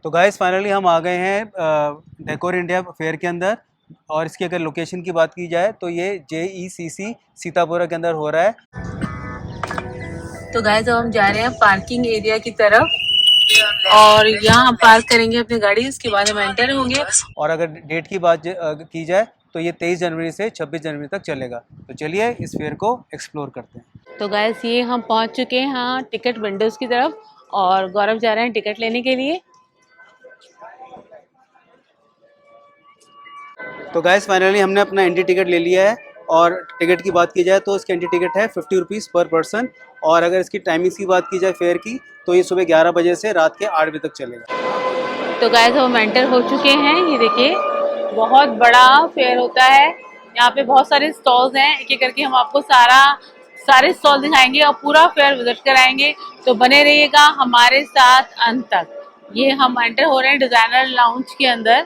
तो guys finally हम आ गए हैं डेकोर इंडिया फेयर के अंदर। और इसकी अगर लोकेशन की बात की जाए तो ये JECC सीतापुरा के अंदर हो रहा है। तो गाइस अब हम जा रहे हैं पार्किंग एरिया की तरफ और यहाँ हम पार्क करेंगे अपनी गाड़ी, उसके बाद हम एंटर होंगे। और अगर डेट की बात की जाए तो ये 23 जनवरी से 26 जनवरी तक चलेगा। तो चलिए इस फेयर को एक्सप्लोर करते हैं। तो गाइस ये हम पहुंच चुके हैं हाँ टिकट विंडोज की तरफ और गौरव जा रहे हैं टिकट लेने के लिए। तो गाइस फाइनली हमने अपना एंट्री टिकट ले लिया है। और टिकट की बात की जाए तो इसकी एंट्री टिकट है 50 रुपीज़ पर पर्सन। और अगर इसकी टाइमिंग्स की बात की जाए फेयर की तो ये सुबह 11 बजे से रात के 8 बजे तक चलेगा। तो गाइस हम एंटर हो चुके हैं। ये देखिए बहुत बड़ा फेयर होता है, यहाँ पे बहुत सारे स्टॉल्स हैं। एक एक करके हम आपको सारे स्टॉल दिखाएंगे और पूरा फेयर विजिट कराएंगे। तो बने रहिएगा हमारे साथ अंत तक। ये हम एंटर हो रहे हैं डिजाइनर लाउंज के अंदर।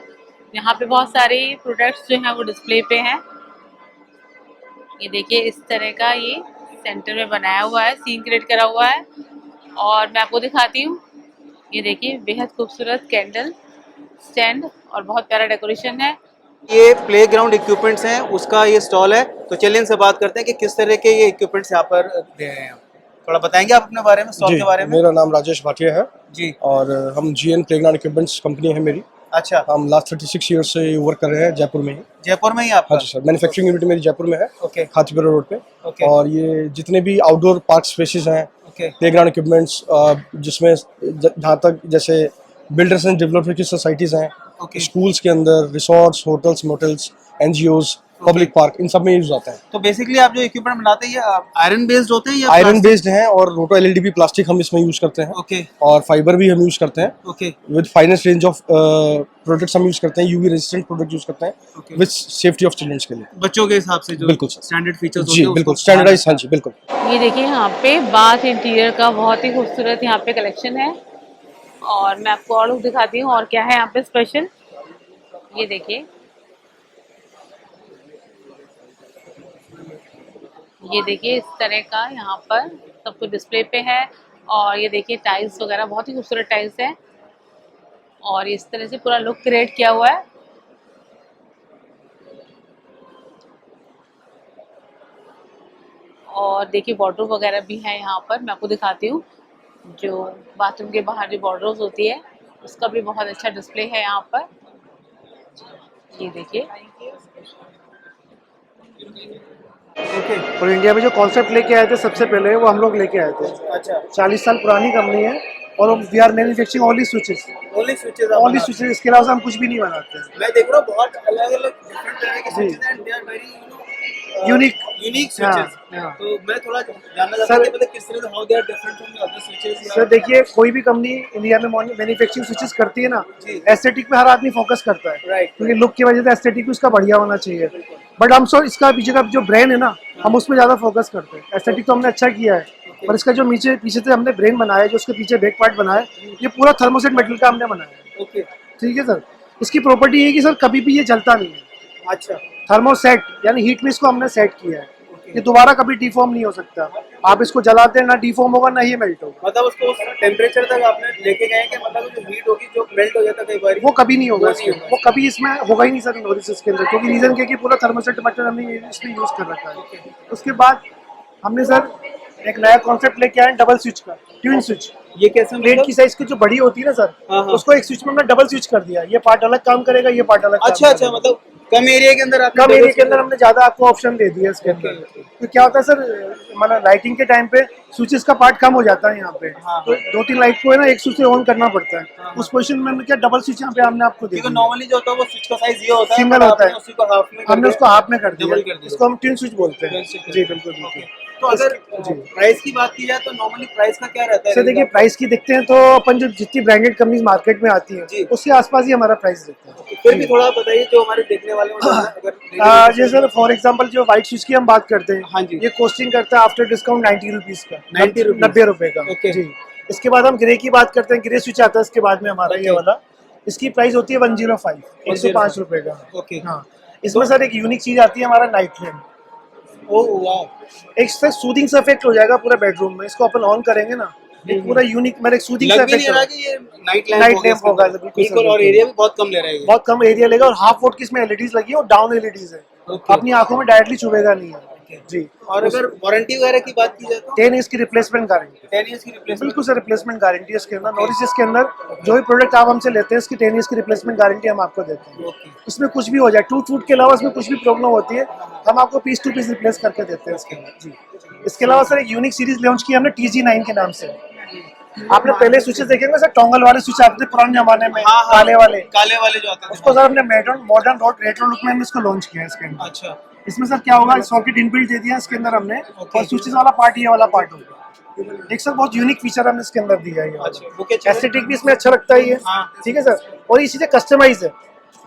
यहाँ पे बहुत सारे प्रोडक्ट्स जो हैं वो डिस्प्ले पे हैं। ये देखिए इस तरह का ये सेंटर में बनाया हुआ है, सीन क्रिएट करा हुआ है। और मैं आपको दिखाती हूँ, ये देखिए बेहद खूबसूरत कैंडल स्टैंड और बहुत प्यारा डेकोरेशन है। ये प्लेग्राउंड इक्विपमेंट्स हैं, उसका ये स्टॉल है। तो चलिए इनसे बात करते हैं कि किस तरह के ये इक्विपमेंट्स यहाँ पर दे रहे हैं। थोड़ा बताएंगे आप अपने बारे में, स्टॉल के बारे में? मेरा नाम राजेश भाटिया है जी। और हम GN प्लेग्राउंड इक्विपमेंट्स कंपनी है मेरी। अच्छा। हम लास्ट 36 ईयर्स से वर्क कर रहे हैं जयपुर में ही। जयपुर में ही आपका? हाँ जी सर, मैन्युफैक्चरिंग यूनिट मेरी जयपुर में है। ओके। खातीपुरा रोड पे। ओके। और ये जितने भी आउटडोर पार्क स्पेसेस हैं, ओके। प्लेग्राउंड इक्विपमेंट्स, जिसमें जहाँ तक जैसे बिल्डर्स एंड डेवलपर की सोसाइटीज़ हैं, ओके। स्कूल्स के अंदर, resorts, hotels, motels, NGOs, public park, इन सब में यूज आते हैं। तो बेसिकली आप जो इक्विपमेंट बनाते हैं ये आयरन बेस्ड होते हैं या आयरन बेस्ड हैं और रोटो LED प्लास्टिक हम इसमें यूज करते हैं। ओके। और फाइबर भी हम यूज करते हैं। Okay. With finest range of products हम यूज करते हैं, UV रेजिस्टेंट प्रोडक्ट यूज करते हैं। Okay. With safety of childrens के लिए, बच्चों के हिसाब से जो बिल्कुल सर, स्टैंडर्ड फीचर्स होते जी हैं बिल्कुल स्टैंडर्डाइज। हाँ जी बिल्कुल। ये देखिए यहाँ पे बाथ इंटीरियर का बहुत ही खूबसूरत यहाँ पे कलेक्शन है और मैं आपको और लुक दिखाती हूँ और क्या है यहाँ पे स्पेशल। ये देखिए, ये देखिए इस तरह का यहाँ पर सब कुछ डिस्प्ले पे है। और ये देखिए टाइल्स वगैरह बहुत ही खूबसूरत टाइल्स है और इस तरह से पूरा लुक क्रिएट किया हुआ है। और देखिए वार्डरोब वगैरह भी है यहाँ पर, मैं आपको दिखाती हूँ। जो बाथरूम के बाहर जो वार्डरोब होती है उसका भी बहुत अच्छा डिस्प्ले है यहाँ पर। ये देखिए। ओके। और इंडिया में जो कॉन्सेप्ट लेके आए थे सबसे पहले वो हम लोग लेके आए थे। अच्छा। 40 साल पुरानी कंपनी है और we are manufacturing only switches. Only switches? Only switches, इसके अलावा हम कुछ भी नहीं बनाते हैं। मैं देख रहा हूँ बहुत अलग-अलग डिफरेंट तरह के स्विचेस हैं, they are very unique switches. हाँ। तो मैं थोड़ा जानना चाहता हूं कि मतलब किस तरह से how they are different from other switches. Sir देखिए, कोई भी कंपनी इंडिया में मैन्युफैक्चरिंग स्विचेस करती है ना, एस्थेटिक पे हर आदमी फोकस करता है। राइट। क्योंकि लुक की वजह से एस्थेटिक भी उसका बढ़िया होना चाहिए। बट हम सो इसका पीछे का जो ब्रेन है ना, हम उसमें ज़्यादा फोकस करते हैं। एस्थेटिक तो हमने अच्छा किया है, पर इसका जो पीछे से हमने ब्रेन बनाया है, जो उसके पीछे बैक पार्ट बनाया है, ये पूरा थर्मोसेट मेटल का हमने बनाया है। ओके। ठीक है सर। इसकी प्रॉपर्टी ये है कि सर कभी भी ये जलता नहीं है। अच्छा। थर्मोसेट यानी हीट में इसको हमने सेट किया है, ये दोबारा कभी डिफॉर्म नहीं हो सकता। आप इसको जलाते हैं ना डिफॉर्म होगा ना ही मेल्ट होगा। मतलब उसको उस टेम्परेचर तक आपने लेके गए कि मतलब जो हीट होगी जो मेल्ट हो जाता है कई बार, वो कभी नहीं होगा। वो नहीं होगा। वो कभी इसमें होगा ही नहीं सर नोरिस के अंदर, क्योंकि रीजन क्या है कि पूरा थर्मोसेट मटेरियल हमने इसमें यूज कर रखा है। उसके बाद हमने सर एक नया कॉन्सेप्ट लेके आए डबल स्विच का, ट्विन स्विच। ये कैसे? प्लेट की साइज की जो बड़ी होती है ना सर, हाँ। उसको एक स्विच में हमने डबल स्विच कर दिया। ये पार्ट अलग काम करेगा, ये पार्ट अलग। अच्छा अच्छा, मतलब कम एरिया के अंदर कम एरिया के अंदर हमने ज्यादा आपको ऑप्शन दे दिया इसके अंदर। तो क्या होता है सर, मतलब लाइटिंग के टाइम पे स्विचेस का पार्ट कम हो जाता है यहाँ पे। तो 2-3 लाइट को है ना एक स्विच से ऑन करना पड़ता है। उस पोजीशन में हमने क्या डबल स्विच यहाँ पे हमने आपको दिया। नॉर्मली जो होता है वो स्विच का साइज ये होता है, सिंगल होता है, उसी को हाफ में हमने उसको हाफ में कर दिया। डबल कर दिया। इसको हम ट्विन स्विच बोलते हैं। जी बिल्कुल बिल्कुल। तो अगर प्राइस की बात की जाए तो नॉर्मली प्राइस का क्या रहता है? सर देखिए, प्राइस की देखते हैं तो अपन जो जितनी ब्रांडेड कंपनीज मार्केट में आती हैं उसके आसपास ही हमारा प्राइस देखते हैं। फिर भी थोड़ा बताइए जो हमारे देखने वाले अगर जैसे सर फॉर एग्जांपल जो व्हाइट स्विच की हम बात करते हैं, हाँ जी, ये कॉस्टिंग करता है आफ्टर डिस्काउंट 90 रुपीज का, 90 रुपए का। जी। इसके बाद हम ग्रे की बात करते हैं, ग्रे स्विच आता है इसके बाद में हमारा ये वाला। इसकी प्राइस होती है 105, 105 रुपए का। ओके। हाँ। इसमें सर एक यूनिक चीज आती है हमारा नाइट लैम्प। ओह वाह। एक सर सूदिंग सा इफेक्ट हो जाएगा पूरे बेडरूम में। इसको अपन ऑन करेंगे ना एक पूरा यूनिक मेरे सूदिंग लग सा भी नहीं इफेक्ट रहा है। कि ये नाइट Night लैंप lamp होगा, बिल्कुल सर, बिल्कुल, और बिल्कुल। एरिया भी बहुत कम ले रहा है ये। बहुत कम एरिया लेगा और हाफ वोट की इसमें एलईडीज लगी है और डाउन एलईडीज है, Okay. अपनी आंखों में डायरेक्टली चुभेगा नहीं है जी। और अगर वारंटी वगैरह की बात की जाए तो 10 ईयर्स की रिप्लेसमेंट गारंटी, 10 इयर्स की रिप्लेसमेंट। बिल्कुल सर रिप्लेसमेंट गारंटी है इसके अंदर। नॉरिस इसके अंदर जो भी प्रोडक्ट आप हमसे लेते हैं इसकी 10 ईयर्स की रिप्लेसमेंट गारंटी हम आपको देते हैं। ओके। इसमें कुछ भी हो जाए, टूट फूट के अलावा इसमें कुछ भी प्रॉब्लम होती है हम आपको पीस टू पीस रिप्लेस करके देते हैं इसके अंदर जी। इसके अलावा सर एक यूनिक सीरीज लॉन्च की हमने TG9 के नाम से। आपने पहले स्विचेस देखे होंगे सर, टोंगल वाले स्विच आते थे पुराने जमाने में, हाँ, हाँ, काले वाले, काले वाले जो आते हैं उसको सर हमने मॉडर्न रेट्रो लुक में हमने इसको लॉन्च किया है इसके अंदर। अच्छा। इसमें सर क्या होगा, सॉकेट इनबिल्ट दे दिया इसके अंदर हमने, और स्विचेस वाला पार्ट ये वाला पार्ट होगा। एक सर बहुत यूनिक फीचर हमने इसके अंदर दिया है ये अच्छा, वो क्या चीज़ है? एस्थेटिक भी इसमें अच्छा लगता है ये, हाँ। ठीक है सर। और ये चीजें कस्टमाइज है,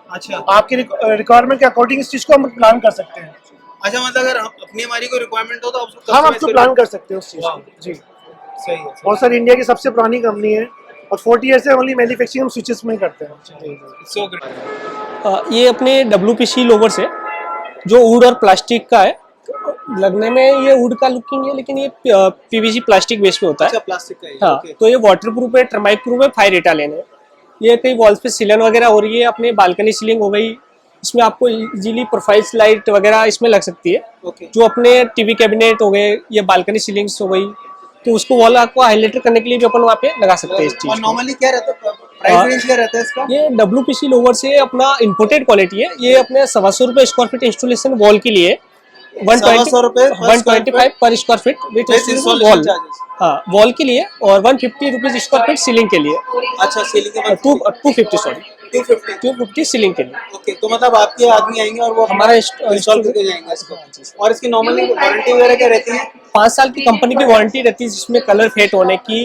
अच्छा। आपकी रिक्वायरमेंट के अकॉर्डिंग इस चीज को हम प्लान कर सकते हैं। अच्छा, मतलब अगर अपनी हमारी कोई रिक्वायरमेंट हो तो आप उसको हम customize आपको करके- प्लान कर सकते हैं उस चीज वाह। को जी। सही है। और सर इंडिया की सबसे पुरानी कंपनी है और 40 ईयर से ओनली मैन्युफैक्चरिंग हम स्विचेस में ही करते हैं। So great. ये अपने WPC लोवर्स है जो वुड और प्लास्टिक का है। लगने में ये वुड का लुकिंग है लेकिन ये PVC प्लास्टिक बेस पे होता अच्छा, है। प्लास्टिक का ही। हाँ, ओके। तो ये वाटर प्रूफ है, टर्माइट प्रूफ है, फायर रिटालेंट है। ये कई वॉल्स पे सीलन वगैरह हो रही है, अपने बालकनी सीलिंग हो गई, इसमें आपको इजीली प्रोफाइल्स लाइट वगैरह इसमें लग सकती है। ओके। जो अपने टीवी कैबिनेट हो गए या बालकनी सीलिंग्स हो गई, तो उसको वॉल आपको हाईलाइटर करने के लिए भी अपन वहाँ पे लगा सकते हैं इस और चीज़ को। नॉर्मली क्या रहता है, प्राइस रेंज क्या रहता है इसका? ये WPC लोवर से अपना इंपोर्टेड क्वालिटी है। ये अपने 125 रुपये स्क्वायर फीट इंस्टॉलेशन वॉल के लिए, 125 रुपये per square 125 पर square feet with With installation wall. charges। हाँ, वॉल के लिए, और 150 रुपीज स्क्वायर फीट सीलिंग के लिए, अच्छा, सीलिंग के 250 सॉरी 250। 250 सीलिंग के लिए। ओके, तो मतलब आपके आदमी आएंगे और वो हमारा इंस्टॉल करके जाएंगे इसको। और इसकी नॉर्मली वारंटी वगैरह क्या रहती है? 5 साल की कंपनी की वारंटी रहती है जिसमें कलर फेट होने की,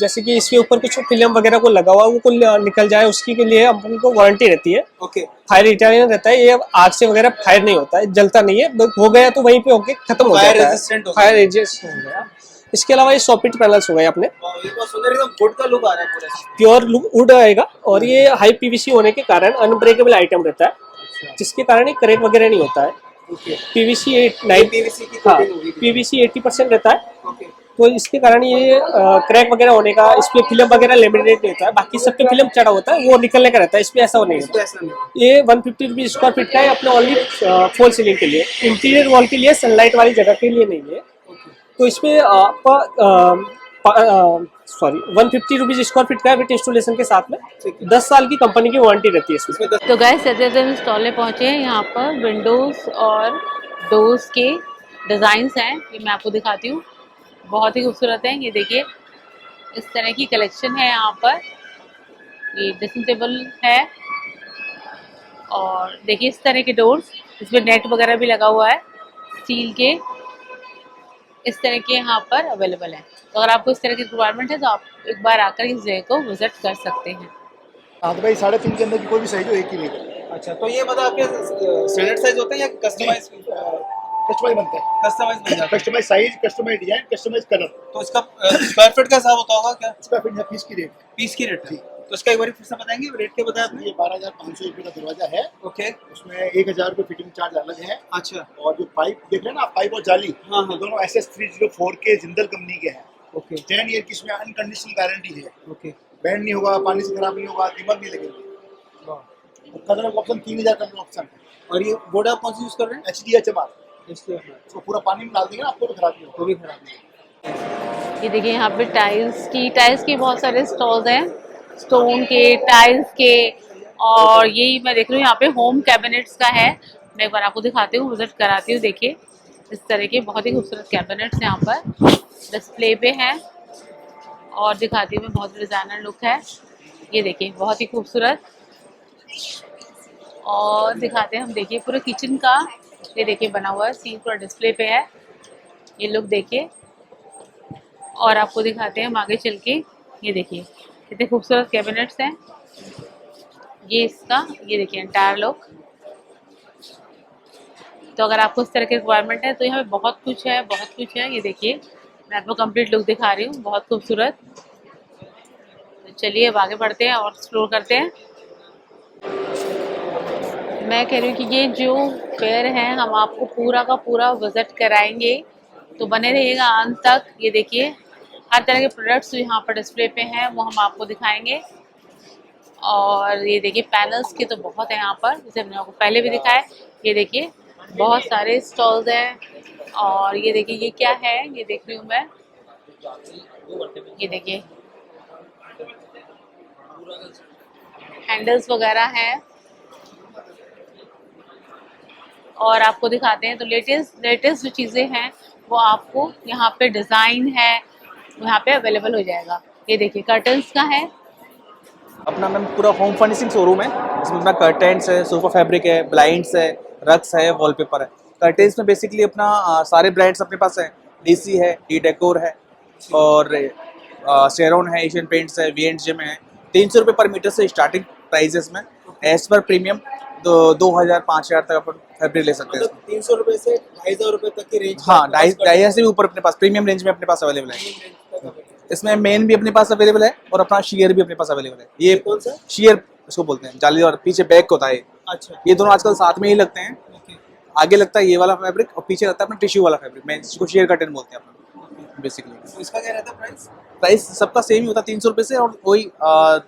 जैसे कि इसके ऊपर कुछ फिल्म वगैरह को लगा हुआ वो को निकल जाए उसकी के लिए कंपनी को वारंटी रहती है। ओके। फायर रिटार्डेंट रहता है, ये आग से वगैरह फायर नहीं होता है, जलता नहीं है, हो गया तो वहीं पे होके खत्म हो Fire जाता है, resistant हो फायर रेजिस्टेंट हो गया। इसके अलावा ये सॉकेट पैनल्स हो गए अपने, वाह, ये बहुत सुंदर, एकदम वुड का लुक आ रहा है पूरा। प्योर वुड आएगा, और ये हाई PVC होने के कारण अनब्रेकेबल आइटम रहता है, जिसके कारण ये क्रैक वगैरह नहीं होता है। ओके। PVC PVC की हाँ, coating होगी। PVC 80% रहता है, ओके। तो इसके कारण ये क्रैक वगैरह होने का, इस पे फिल्म वगैरह लेमिनेट नहीं होता है। बाकी सब पे फिल्म चढ़ा होता है, वो निकलने का रहता है, इस पे ऐसा नहीं इस होता। पे ऐसा नहीं। ये 150 रुपीज स्क्वायर फीट का है, अपने ओनली फॉल सीलिंग के लिए, इंटीरियर वॉल के लिए, सनलाइट वाली जगह के लिए नहीं है। तो इसमें आपका 150 रुपीज स्क्वायर फीट का है विद इंस्टॉलेशन के साथ में। 10 साल की कंपनी की वारंटी रहती है इसमें। तो गाइस जैसे हम स्टॉल में पहुंचे हैं, यहाँ पर विंडोज और डोर्स के डिज़ाइंस हैं, ये मैं आपको दिखाती हूँ, बहुत ही खूबसूरत है। ये देखिए इस तरह की कलेक्शन है यहाँ पर, ये ड्रेसिंग टेबल है, और देखिए इस तरह के डोर्स, इसमें नेट वगैरह भी लगा हुआ है स्टील के, इस तरह के यहाँ पर अवेलेबल है। तो अगर आपको इस तरह की रिक्वायरमेंट है तो आप एक बार आकर इस जगह को विजिट कर सकते हैं। हाँ तो भाई 3.5 के अंदर की कोई भी साइज हो एक ही रेट। अच्छा, तो ये मतलब आपके स्टैंडर्ड साइज होते हैं या कस्टमाइज? कस्टमाइज बनता है, कस्टमाइज बन जाता है। Customise size, customise design, customise colour. तो इसका स्क्वायर फीट का हिसाब होता होगा क्या? स्क्वायर फीट या पीस की रेट। पीस की रेट है। तो इसका एक बार फिर से बताएंगे, रेट क्या बताया आपने? ये 12,500 रुपये का दरवाजा है, ओके। उसमें 1,000 रुपये फिटिंग चार्ज अलग है। अच्छा। और जो पाइप देख रहे हैं ना आप, पाइप और जाली, हाँ, हाँ। दोनों SS304 के जिंदल कंपनी के हैं। ओके। 10 ईयर की इसमें अनकंडीशनल गारंटी है, ओके। बैंड नहीं होगा, पानी से खराब नहीं होगा, दीमक नहीं लगेगी। कलर ऑप्शन 3,000 कलर ऑप्शन है। और ये बोर्ड आप कौन सी यूज कर रहे हैं? HDHMR, इसलिए उसको पूरा पानी में डाल देंगे ना आपको तो खराब नहीं होगा। वो भी खराब नहीं। ये देखिए यहाँ पे टाइल्स की बहुत सारे स्टॉल्स हैं, स्टोन के, टाइल्स के, और यही मैं देख रही हूँ यहाँ पे होम कैबिनेट्स का है। मैं एक बार आपको दिखाती हूँ, विजिट कराती हूँ। देखिए इस तरह के बहुत ही खूबसूरत कैबिनेट्स यहाँ पर डिस्प्ले पे हैं, और दिखाती हूँ मैं, बहुत डिज़ाइनर लुक है। ये देखिए बहुत ही खूबसूरत, और दिखाते हैं हम, देखिए पूरे किचन का ये देखिए बना हुआ है, सीन पूरा डिस्प्ले पे है, ये लुक देखिए। और आपको दिखाते हैं हम आगे चल के, ये देखिए कितने खूबसूरत कैबिनेट्स हैं, ये इसका, ये देखिए एंटायर लुक। तो अगर आपको इस तरह की रिक्वायरमेंट है तो यहाँ पे बहुत कुछ है, बहुत कुछ है। ये देखिए मैं आपको कंप्लीट लुक दिखा रही हूँ, बहुत खूबसूरत। तो चलिए अब आगे बढ़ते हैं और एक्सप्लोर करते हैं। मैं कह रही हूँ कि ये जो फेयर है हम आपको पूरा का पूरा विजिट कराएंगे, तो बने रहिएगा अंत तक। ये देखिए हर तरह के प्रोडक्ट्स जो यहाँ पर डिस्प्ले पे हैं वो हम आपको दिखाएंगे। और ये देखिए पैनल्स के तो बहुत है यहाँ पर, जैसे हमने आपको पहले भी दिखाया। ये देखिए बहुत सारे स्टॉल्स हैं। और ये देखिए ये क्या है, ये देख रही हूँ मैं, ये देखिए हैंडल्स वगैरह हैं। और आपको दिखाते हैं तो लेटेस्ट जो चीज़ें हैं वो आपको यहाँ पे डिज़ाइन है यहाँ पे अवेलेबल हो जाएगा। ये देखिए कर्टन्स का है। अपना मैम पूरा होम फर्निशिंग शोरूम है, इसमें अपना कर्टेंस है, सोफा फैब्रिक है, ब्लाइंड्स है, रग्स है, वॉलपेपर है। कर्टेंस में बेसिकली अपना सारे ब्रांड्स अपने पास है, डीसी है, डी डेकोर है और शेरोन है, एशियन पेंट्स है, वी&जे है। 300 रुपये पर मीटर से स्टार्टिंग प्राइजेस में, एज पर प्रीमियम तो 2000 5000 तक अपन फैब्रिक ले सकते हैं। 300 रुपये से 2500 रुपये तक की रेंज। हाँ, 2500 से भी ऊपर अपने पास प्रीमियम रेंज में अपने पास अवेलेबल है। इसमें मेन भी अपने पास अवेलेबल है और अपना शेयर भी अपने पास अवेलेबल है। ये कौन सा शेयर इसको बोलते हैं, जाली और पीछे बैक होता है। अच्छा, ये दोनों आजकल साथ में ही लगते हैं। आगे लगता है ये वाला फैब्रिक और पीछे लगता है अपना टिश्यू वाला फैब्रिक, मैं इसको शेयर कर्टन बोलते हैं अपना बेसिकली। इसका क्या रहता है प्राइस? प्राइस सबका सेम ही होता है 300 रुपये से, और वही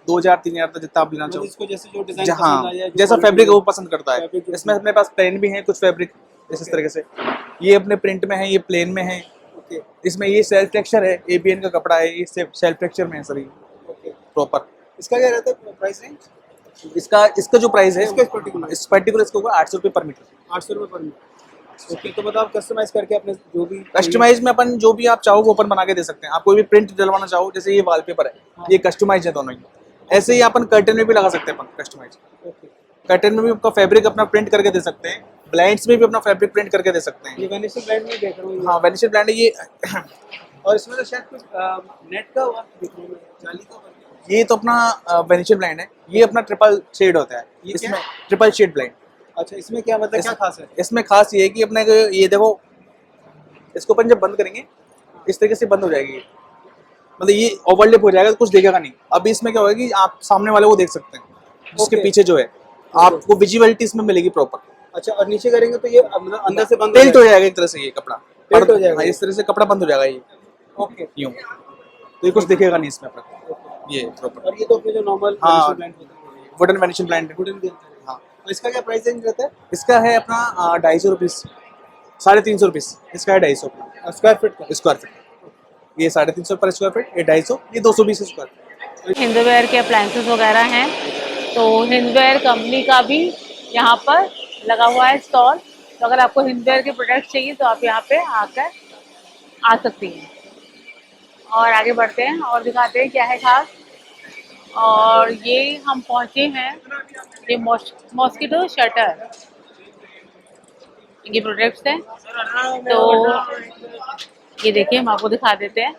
2000 3000 तक जितना आप लेना चाहो। इसको जैसे जो डिजाइन जहाँ जैसा फैब्रिक वो पसंद करता है। इसमें अपने पास प्लेन भी है कुछ फैब्रिक इस तरीके से, ये अपने प्रिंट में है, ये प्लेन में है। इसमें ये सेल्फ टेक्सचर है, एबीएन का कपड़ा है, ये सेल्फ टेक्सचर में है सभी प्रॉपर। इसका क्या रहता है प्राइस रेंज? इसका जो प्राइस है इसका इस पर्टिकुलर इसका होगा 800 रुपये पर मीटर। 800 रुपये पर मीटर। ओके, तो मतलब आप कस्टमाइज करके अपने जो भी कस्टमाइज में अपन जो भी आप चाहो वो अपन बना के दे सकते हैं। आप कोई भी प्रिंट डलवाना चाहो, जैसे ये वॉलपेपर है, ये कस्टमाइज है दोनों ही। ऐसे ही अपन कर्टन में भी लगा सकते हैं अपन कस्टमाइज। कर्टन में भी आपका फैब्रिक अपना प्रिंट करके दे सकते हैं, ब्लाइंड्स में भी अपना फैब्रिक प्रिंट करके दे सकते हैं। ये वेनिशर ब्रांड में देख रहा हूँ। हाँ, वेनिशर ब्रांड है ये। और इसमें तो शायद कुछ नेट का वर्क दिख रहा है, जाली का वर्क। ये तो अपना वेनिशर ब्रांड है, ये अपना ट्रिपल शेड होता है। ये इसमें क्या? Triple shade blind. अच्छा, इसमें क्या मतलब क्या खास है? इसमें खास ये है कि अपने को ये देखो, इसको अपन जब बंद करेंगे इस तरीके से बंद हो जाएगी, मतलब ये ओवरलैप हो जाएगा तो कुछ देखेगा नहीं। अब इसमें क्या होगा कि आप सामने वाले को देख सकते हैं, जिसके पीछे जो है आपको विजिबिलिटी इसमें मिलेगी प्रॉपर। अच्छा, और नीचे करेंगे तो ये मतलब अंदर से बंद टिल्ट हो जाएगा एक तरह से, ये कपड़ा टिल्ट हो जाएगा। हाँ, इस तरह से कपड़ा बंद हो जाएगा ये। ओके, यूं तो ये कुछ दिखेगा नहीं इसमें अपना ये प्रॉपर। और ये तो अपने जो नॉर्मल हाँ, brand wooden vanishing brand. Wooden के अंदर है। हाँ, और इसका क्या प्राइस रेंज रहता है? इसका है अपना 250 रुपीज़, 350 रुपीज़। इसका है 250 स्क्वायर फीट का। Square feet. ये 350 पर स्क्वायर फीट, ये 250, ये 220 स्क्वायर फीट। हिंदवेयर के अप्लायंसेस वगैरह हैं, तो हिंदवेयर कंपनी का भी यहाँ पर लगा हुआ है स्टॉल। तो अगर आपको हिंदवेयर के प्रोडक्ट्स चाहिए तो आप यहाँ पे आकर आ सकती हैं। और आगे बढ़ते हैं और दिखाते हैं क्या है खास। और ये हम पहुँचे हैं, ये मॉस्किटो शटर, ये प्रोडक्ट्स हैं। तो ये देखिए हम आपको दिखा देते हैं,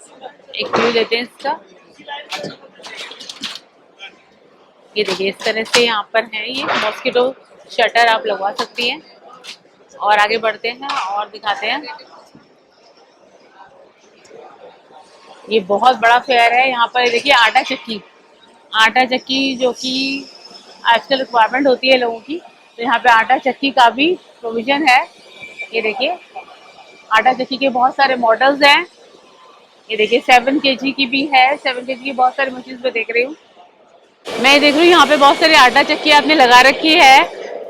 एक व्यू देते हैं इसका। ये देखिए इस तरह से यहाँ पर है, ये मॉस्किटो शटर आप लगवा सकती हैं। और आगे बढ़ते हैं और दिखाते हैं। ये बहुत बड़ा फेयर है यहाँ पर। देखिए आटा चक्की जो कि आजकल रिक्वायरमेंट होती है लोगों की, तो यहाँ पे आटा चक्की का भी प्रोविजन है। ये देखिए आटा चक्की के बहुत सारे मॉडल्स हैं। ये देखिए 7 kg की भी है, 7 kg की बहुत सारी मशीन पे देख रही हूँ मैं। देख रही हूँ यहाँ पे बहुत सारी आटा चक्की आपने लगा रखी है।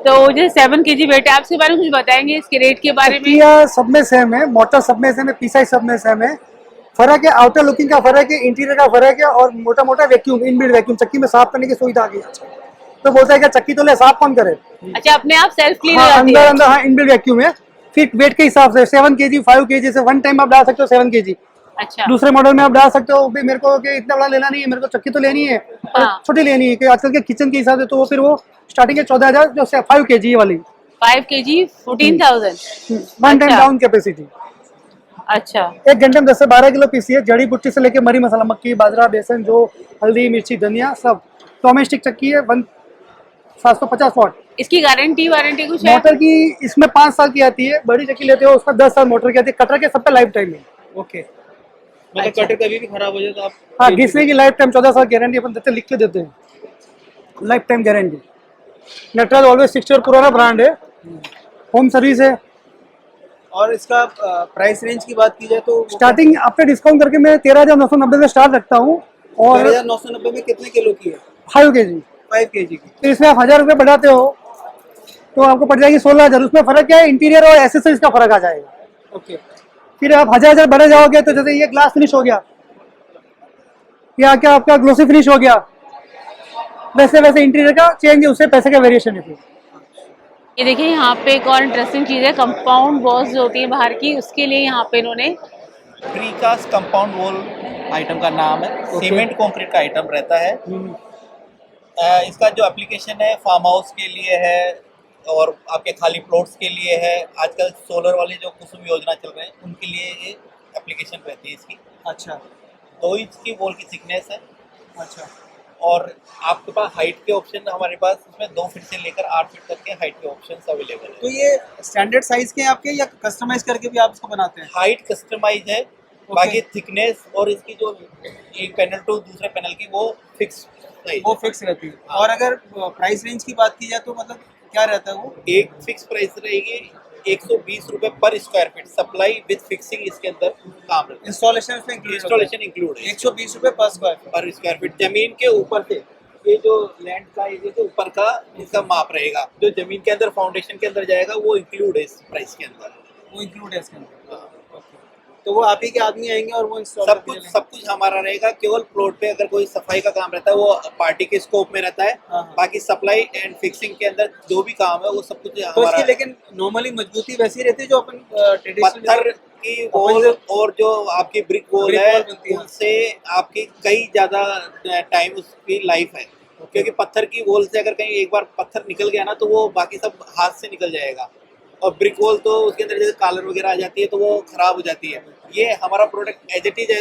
तो जो 7 kg वेट है, आपके बारे में कुछ बताएंगे इसके रेट के बारे में? चक्कियाँ सब में सेम है, मोटर सब में सेम है, पीसाई सब में सेम है। फर्क है आउटर लुकिंग का फर्क है, इंटीरियर का फर्क है, और मोटा मोटा वैक्यूम, इनबिल्ट वैक्यूम चक्की में साफ करने की सुविधा आ गई। तो बोलता है कि चक्की तो ले साफ कौन करे? अच्छा, अपने आप सेल्फ क्लीन हाँ, हो जाती है? अंदर हाँ इनबिल्ट वैक्यूम है। फिर वेट के हिसाब से 7 kg 5 kg से वन टाइम आप डाल सकते हो 7 kg। अच्छा, दूसरे मॉडल में आप डाल सकते हो। मेरे को कि इतना बड़ा लेना नहीं है, मेरे को चक्की तो लेनी है, हाँ। छोटी लेनी है कि आजकल के किचन के हिसाब से। तो वो फिर वो स्टार्टिंग है 14,000 जो 5 kg वाली, 5 kg 14,000। वन टाइम अच्छा। Down capacity. अच्छा, 1 घंटे में 10 से 12 किलो पीसी है। जड़ी बूटी से लेके मरी मसाला, मक्की, बाजरा, बेसन, जो हल्दी, मिर्ची, धनिया सब। डोमेस्टिक चक्की है, 750 वाट। इसकी गारंटी वारंटी कुछ है? मोटर की इसमें 5 साल की आती है। बड़ी चक्की लेते हो उसमें 10 साल मोटर की आती है। कटर के सब पे लाइफ टाइम है। ओके, मतलब अच्छा। कटर कभी भी खराब हो जाए तो आप हाँ, घिसने की लाइफ टाइम 14 साल गारंटी अपन देते, लिख के देते हैं, life time guarantee. Nataraj always 60 और पुराना ब्रांड है। होम सर्विस है। और इसका प्राइस रेंज की बात की जाए तो स्टार्टिंग आफ्टर डिस्काउंट करके मैं 13,990 से स्टार्ट रखता हूँ और 13,990 में कितने किलो की है? 5 kg। 5 kg की। तो इसमें आप 1,000 रुपये बढ़ाते हो तो आपको पड़ जाएगी 16,000। उसमें फर्क क्या है, इंटीरियर और एसेसरीज का फर्क आ जाएगा। ओके। फिर आप 1,000 बढ़े जाओगे तो जैसे ये ग्लास फिनिश हो गया या क्या आपका ग्लोसी फिनिश हो गया, वैसे वैसे इंटीरियर का चेंज है, उससे पैसे का वेरिएशन है। फिर ये देखिए यहाँ पे एक और इंटरेस्टिंग चीज़ है, कंपाउंड वॉल्स जो होती है बाहर की, उसके लिए यहाँ पे इन्होंने प्रीकास्ट कंपाउंड वॉल आइटम का नाम है। सीमेंट कंक्रीट का आइटम रहता है। इसका जो एप्लीकेशन है फार्म हाउस के लिए है और आपके खाली प्लॉट्स के लिए है। आजकल सोलर वाले जो कुसुम योजना चल रहे हैं उनके लिए ये एप्लीकेशन रहती है इसकी। अच्छा 2 इंच की वॉल की थिकनेस है। अच्छा। और आपके पास हाइट के ऑप्शन हमारे पास इसमें 2 फीट से लेकर 8 फीट तक के हाइट के ऑप्शंस अवेलेबल है। तो ये स्टैंडर्ड साइज के हैं आपके या कस्टमाइज करके भी आप इसको बनाते हैं? हाइट कस्टमाइज है, बाकी थिकनेस और इसकी जो एक पैनल टू दूसरे पैनल की वो फिक्स वो फिक्स रहती है। और अगर प्राइस रेंज की बात की जाए तो मतलब क्या रहता है वो? एक फिक्स प्राइस रहेगी 120 रुपए पर square feet. Supply with fixing इसके अंदर काम रहता है। इंस्टॉलेशन इसमें इंस्टॉलेशन इंक्लूड है। 120 रुपए पर स्क्वायर फीट जमीन के ऊपर से ये जो लैंड का एरिया के ऊपर का इसका माप रहेगा। जो जमीन के अंदर फाउंडेशन के अंदर जाएगा वो इंक्लूड है इस प्राइस के अंदर। वो इंक्लूड है इसके अंदर। तो वो आप ही के आदमी आएंगे और वो इंस्टॉल सब कुछ हमारा रहेगा। केवल प्लॉट पे अगर कोई सफाई का काम रहता है वो पार्टी के स्कोप में रहता है। बाकी सप्लाई एंड फिक्सिंग के अंदर जो भी काम है वो सब कुछ तो इसकी लेकिन नॉर्मली मजबूती वैसी रहती है जो अपन पत्थर की वॉल और जो आपकी ब्रिक वॉल है उनसे आपकी कई ज्यादा टाइम उसकी लाइफ है। क्योंकि पत्थर की वॉल से अगर कहीं एक बार पत्थर निकल गया ना तो वो बाकी सब हाथ से निकल जाएगा। और ब्रिक वॉल तो उसके अंदर जैसे कलर वगैरह आ जाती है तो वो खराब हो जाती है। ये हमारा प्रोडक्ट एज इट इज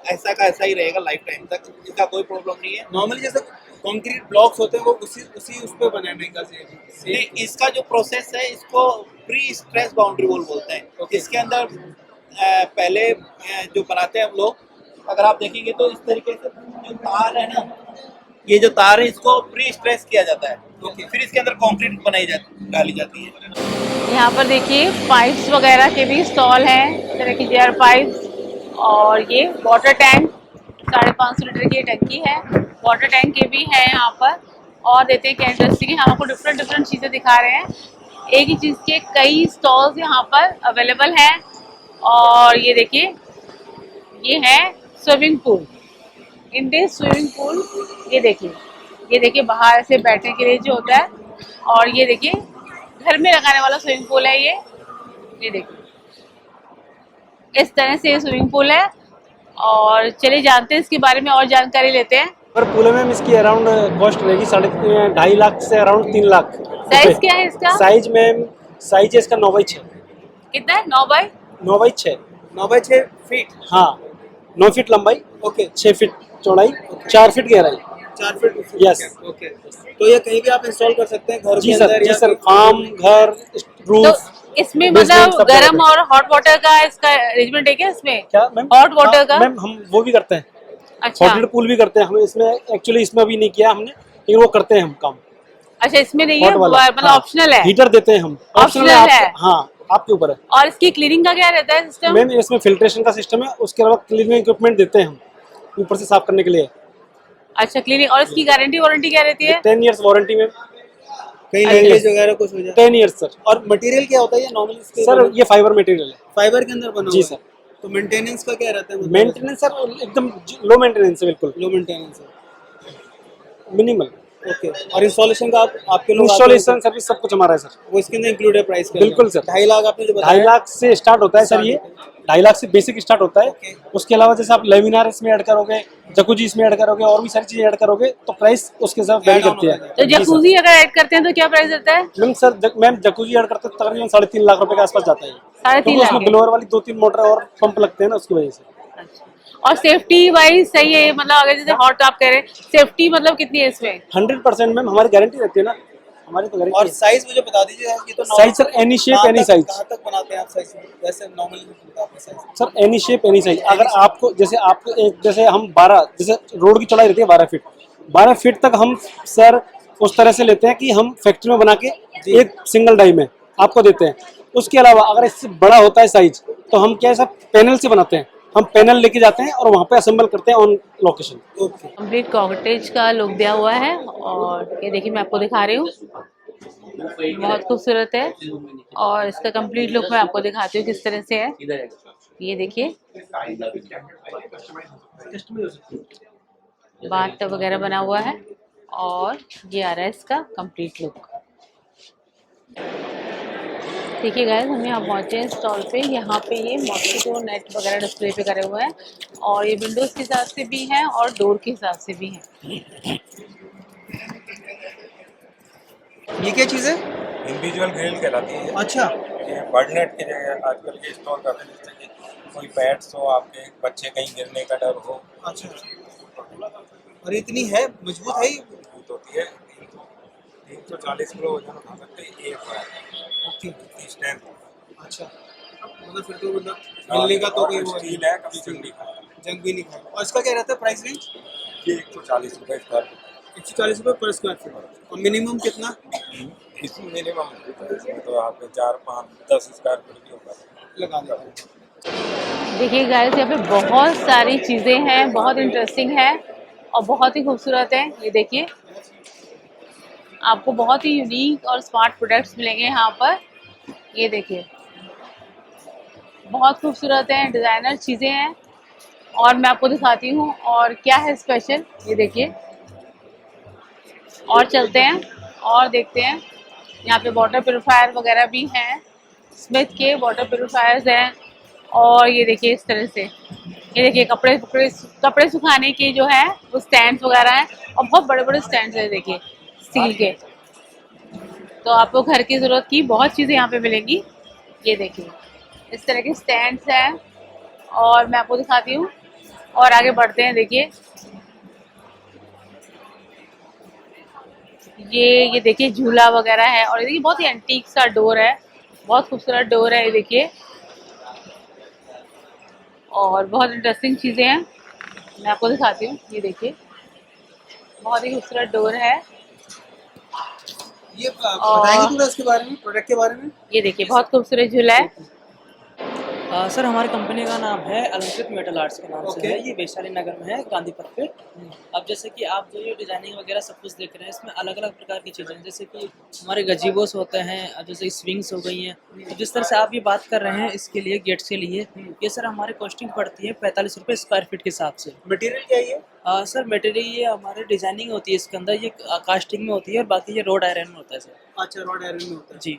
ऐसा का ऐसा ही रहेगा लाइफ टाइम तक। इसका कोई प्रॉब्लम नहीं है। नॉर्मली जैसे कंक्रीट ब्लॉक्स होते हैं वो उसी उस पे बनाने का नहीं, इसका जो प्रोसेस है इसको प्री स्ट्रेस बाउंड्री वॉल बोलते हैं। इसके अंदर पहले जो बनाते हैं हम लोग, अगर आप देखेंगे तो इस तरीके से जो तार है ना, ये जो तार है इसको प्री स्ट्रेस किया जाता है। फिर इसके अंदर कंक्रीट डाली जाती है। यहाँ पर देखिए पाइप्स वगैरह के भी स्टॉल हैं, तरह की जेयर पाइप्स। और ये वाटर टैंक 550 लीटर की टंकी है, वाटर टैंक के भी है यहाँ पर। और देते हैं क्या इंटरेस्टिंग है, हम आपको डिफरेंट चीज़ें दिखा रहे हैं। एक ही चीज़ के कई स्टॉल्स यहाँ पर अवेलेबल हैं। और ये देखिए ये है swimming pool, Indian swimming pool. ये देखिए बाहर से बैठने के लिए जो होता है। और ये देखिए घर में लगाने वाला स्विमिंग पूल है ये देखिए इस तरह से ये स्विमिंग पूल है। और चलिए जानते हैं इसके बारे में और जानकारी लेते हैं। पर पूल में इसकी अराउंड कॉस्ट रहेगी 2.5 लाख से अराउंड 3 लाख। साइज क्या है इसका? साइज में साइज है इसका 9x6। कितना है? 9x6 9x6 feet. हाँ 9 फीट लंबाई, ओके 6 फीट चौड़ाई, 4 फीट गहराई। 4 फीट। यस। ओके। तो ये कहीं भी आप इंस्टॉल कर सकते हैं घर के अंदर? जी सर, फार्म, घर, रूफ। तो इसमें मतलब गर्म और हॉट वाटर का इसका अरेंजमेंट है क्या इसमें? क्या मैम? हॉट वाटर का मैम हम वो भी करते हैं। अच्छा, हॉट वाटर पूल भी करते हैं हम। इसमें एक्चुअली इसमें अभी नहीं किया हमने, लेकिन वो करते हैं हम काम। अच्छा इसमें नहीं है, हॉट वाला, मतलब हाँ, ऑप्शनल है। हीटर देते हैं हम, ऑप्शनल है। हाँ आपके ऊपर है। और इसकी क्लीनिंग का क्या रहता है सिस्टम? मैम इसमें फिल्ट्रेशन का सिस्टम है, उसके अलावा क्लीनिंग इक्विपमेंट देते हैं हम ऊपर से साफ करने के लिए। अच्छा क्लीनिंग। और इसकी गारंटी वारंटी क्या रहती है? 10 इयर्स वारंटी में। कहीं लीकेज वगैरह कुछ हो जाए? 10 इयर्स सर। और मटेरियल क्या होता है ये नॉर्मली? सर ये फाइबर मटेरियल है। फाइबर के अंदर बना जी हुआ है। सर। तो मेंटेनेंस का क्या रहता है? मेंटेनेंस सर एकदम लो मेंटेनेंस है, बिल्कुल लो मेंटेनेंस है, मिनिमल। ओके। और इंस्टॉलेशन का आपके लोग इंस्टॉलेशन सर्विस सब कुछ हमारा है सर। वो इसके अंदर इंक्लूड है प्राइस का? बिल्कुल सर। 2.5 लाख आपने जो बताया? 2.5 लाख से स्टार्ट होता है सर ये। 2.5 लाख से बेसिक स्टार्ट होता है। Okay. उसके अलावा जैसे आप लेमिनार इसमें ऐड करोगे, जकूजी इसमें ऐड करोगे और भी सारी चीजें ऐड करोगे तो प्राइस उसके साथ वेरी करती है। तो जकूजी अगर ऐड करते हैं तो क्या प्राइस रहता है? Ma'am sir ma'am jacuzzi add करते हैं तकरीबन 3.5 लाख रुपए के आसपास जाता है। 3.5 लाख उसमें ब्लोअर वाली 2-3 मोटर और पंप लगते हैं ना, उसकी वजह से। और सेफ्टी वाइज सही है मतलब? अगर जैसे हॉट आप कह रहे हैं, सेफ्टी मतलब कितनी है इसमें? 100% मैम हमारी गारंटी रहती है ना, हमारी तो गारंटी। और साइज मुझे बता दीजिए कि तो size sir any shape any size. कहाँ तक बनाते हैं आप साइज? वैसे normally size sir any shape any size. अगर आपको जैसे हम 12 जैसे रोड की चौड़ाई रहती है 12 फीट, 12 फीट तक हम सर उस तरह से लेते हैं कि हम फैक्ट्री में बना के एक सिंगल डाई में आपको देते हैं। उसके अलावा अगर इससे बड़ा होता है साइज तो हम क्या है सब पैनल से बनाते हैं, हम पैनल लेके जाते हैं और वहाँ पे असेंबल करते हैं on location. Okay. Complete cottage का लुक दिया हुआ है और ये देखिए मैं आपको दिखा रही हूँ, बहुत खूबसूरत है। और इसका कंप्लीट लुक मैं आपको दिखाती हूँ किस तरह से है। ये देखिए बाथ टब वगैरह बना हुआ है और ये आ रहा है इसका कंप्लीट लुक। देखिए गाइस हम यहाँ पहुँचे हैं स्टॉल पे। यहाँ पे ये मॉस्किटो नेट वगैरह डिस्प्ले पे करे हुए हैं और ये विंडोज के हिसाब से भी हैं और डोर के हिसाब से भी हैं। ये क्या चीज़ है? इंडिविजुअल ग्रिल कहलाती है। अच्छा। ये बर्ड नेट की जगह आजकल ये इंस्टॉल करते हैं, जिससे कि कोई पेट्स हो, आपके बच्चे कहीं गिरने का डर हो। अच्छा। और इतनी है मजबूत है ये? मजबूत होती है, 340 किलो वजन उठा सकते हैं एक बार। ओके। इतनी स्ट्रेंथ। अच्छा, मतलब फिर तो मतलब हिलने का तो कोई वो स्टील है, कभी जंग नहीं खाया। जंग भी नहीं खाएगा। और इसका क्या रहता है प्राइस रेंज? ये 140 रुपये स्क्वायर फीट। 140 रुपये पर स्क्वायर फीट। और मिनिमम कितना? इसमें मिनिमम तो आपके 4, 5, 10 स्क्वायर फीट भी होगा लगा देगा। देखिए गाइस यहाँ पे बहुत सारी चीज़ें हैं, बहुत इंटरेस्टिंग है और बहुत ही खूबसूरत है। ये देखिए आपको बहुत ही यूनिक और स्मार्ट प्रोडक्ट्स मिलेंगे यहाँ पर। ये देखिए बहुत खूबसूरत हैं, डिज़ाइनर चीज़ें हैं और मैं आपको दिखाती हूँ और क्या है स्पेशल। ये देखिए और चलते हैं और देखते हैं। यहाँ पे वाटर प्यूरिफायर वगैरह भी हैं, स्मिथ के वाटर प्यूरिफायर्स हैं। और ये देखिए इस तरह से, ये देखिए कपड़े सुखाने के जो है वो स्टैंड्स वगैरह हैं और बहुत बड़े बड़े स्टैंड्स हैं देखिए स्टील के। तो आपको घर की ज़रूरत की बहुत चीज़ें यहाँ पे मिलेंगी। ये देखिए इस तरह के स्टैंड्स हैं और मैं आपको दिखाती हूँ और आगे बढ़ते हैं। देखिए ये देखिए झूला वगैरह है और ये देखिए बहुत ही एंटीक सा डोर है, बहुत खूबसूरत डोर है ये देखिए। और बहुत इंटरेस्टिंग चीज़ें हैं, मैं आपको दिखाती हूँ। ये देखिए बहुत ही खूबसूरत डोर है। ये बताएंगे थोड़ा इसके बारे में, प्रोडक्ट के बारे में? ये देखिए बहुत खूबसूरत झूला है। सर हमारी कंपनी का नाम है अलंकृत मेटल आर्ट्स के नाम से Okay. है। ये वैशाली नगर में है, गांधी पथ पे। अब जैसे कि आप जो ये डिजाइनिंग वगैरह सब कुछ देख रहे हैं, इसमें अलग अलग प्रकार की चीज़ें हैं, जैसे कि हमारे गजीबोस होते हैं, जैसे स्विंग्स हो गई हैं। तो जिस तरह से आप ये बात कर रहे हैं इसके लिए गेट्स के लिए, ये सर हमारी कॉस्टिंग पड़ती है 45 रुपये स्क्वायर फीट के हिसाब से। मटेरियल क्या है ये? सर मटेरियल ये हमारे डिजाइनिंग होती है इसके अंदर, ये कास्टिंग में होती है और बाकी ये रोड आयरन में होता है सर। अच्छा, रॉड आयरन में होता है जी।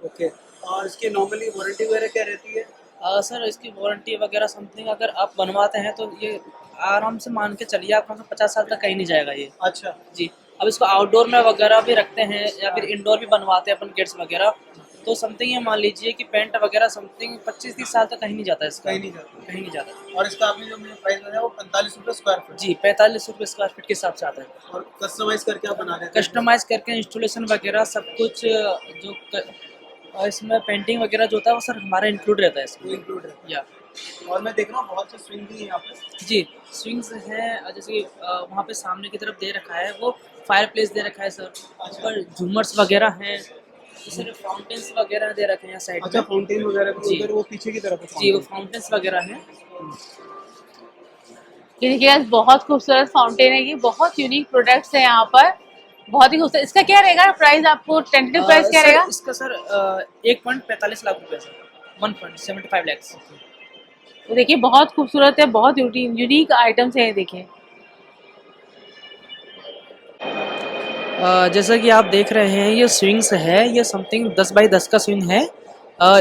ओके। और इसकी नॉर्मली वारंटी वगैरह क्या रहती है? सर इसकी वारंटी वगैरह समथिंग अगर आप बनवाते हैं तो ये आराम से मान के चलिए आप 50 साल तक कहीं नहीं जाएगा ये। अच्छा जी। अब इसको आउटडोर में वगैरह भी रखते हैं या फिर इंडोर भी बनवाते हैं अपन गेट्स वगैरह, तो समथिंग ये मान लीजिए कि पेंट वगैरह समथिंग 25-30 साल तक कहीं नहीं जाता इसका। कहीं नहीं जाता। कहीं नहीं जाता। और इसका आपने जो मुझे प्राइस बताया वो 45 रुपये स्क्वायर फीट? जी 45 रुपये स्क्वायर फीट के हिसाब से आता है। और कस्टमाइज करके आप बना देते हैं? कस्टमाइज करके इंस्टॉलेशन वगैरह सब कुछ जो और इसमें पेंटिंग वगैरह जो होता है वो सर हमारा इंक्लूड रहता है इसमें। इंक्लूड है। या और मैं देख रहा हूँ बहुत से स्विंग भी हैं यहाँ पे। जी स्विंग्स हैं, जैसे कि वहाँ पे सामने की तरफ दे रखा है वो फायर प्लेस दे रखा है सर। पर झूमर्स वगैरह हैं, जैसे फाउंटेन्स वगैरह दे रखे हैं साइड में। अच्छा, फाउंटेन वगैरह भी जी। उधर वो पीछे की तरफ है? जी वो फाउंटेन्स वगैरह हैं। ये देखिए बहुत खूबसूरत फाउंटेन है, ये बहुत यूनिक प्रोडक्ट्स है यहाँ पर, बहुत ही खूबसूरत। इसका क्या रहेगा प्राइस, आपको टेंटेटिव प्राइस क्या रहेगा? इसका सर 1.45 लाख रुपए सर, 1.75 लाख। तो देखिए बहुत खूबसूरत है, बहुत यूनिक आइटम्स हैं। देखिए जैसा कि आप देख रहे हैं ये स्विंग्स है, ये समथिंग 10 बाई 10 का स्विंग है।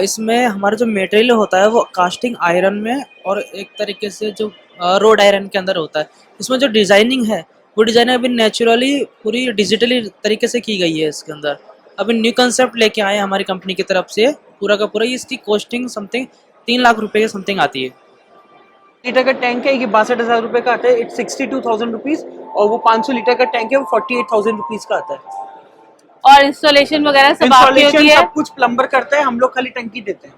इसमें हमारा जो मटेरियल होता है वो कास्टिंग आयरन में और एक तरीके से जो रोड आयरन के अंदर होता है। इसमें जो डिज़ाइनिंग है वो डिज़ाइन अभी नेचुरली पूरी डिजिटली तरीके से की गई है इसके अंदर। अभी न्यू कंसेप्ट लेके आए हैं हमारी कंपनी की तरफ से, पूरा का पूरा। इसकी कॉस्टिंग समथिंग 3 लाख रुपए के समथिंग आती है। लीटर का टैंक है, ये 62,000 रुपये का आता है। It's 62,000 rupees. और वो 500 लीटर का टैंक है, वो 48,000 रुपीज़ का आता है। और इंस्टॉलेशन वगैरह सब आपकी होती है? सब कुछ प्लम्बर करता है, हम लोग खाली टंकी देते हैं।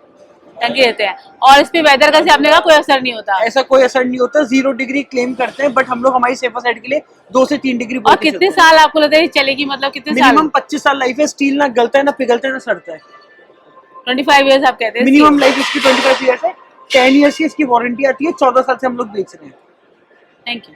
टंकी देते हैं। और इस पे वेदर का आपने कहा कोई असर नहीं होता? ऐसा कोई असर नहीं होता, 0 डिग्री क्लेम करते हैं, बट हम लोग हमारी सेफर साइड के लिए 2 से 3 डिग्री। और कितने साल आपको लगता है चलेगी, मतलब कितने साल? मिनिमम 25 साल लाइफ है। स्टील ना गलता है, ना पिघलता है, ना सड़ता है। 25 इयर्स आप कहते हैं मिनिमम लाइफ इसकी 25 ईयर्स है। 10 ईयर्स की इसकी वारंटी आती है, 14 साल से हम लोग बेच रहे हैं। Thank you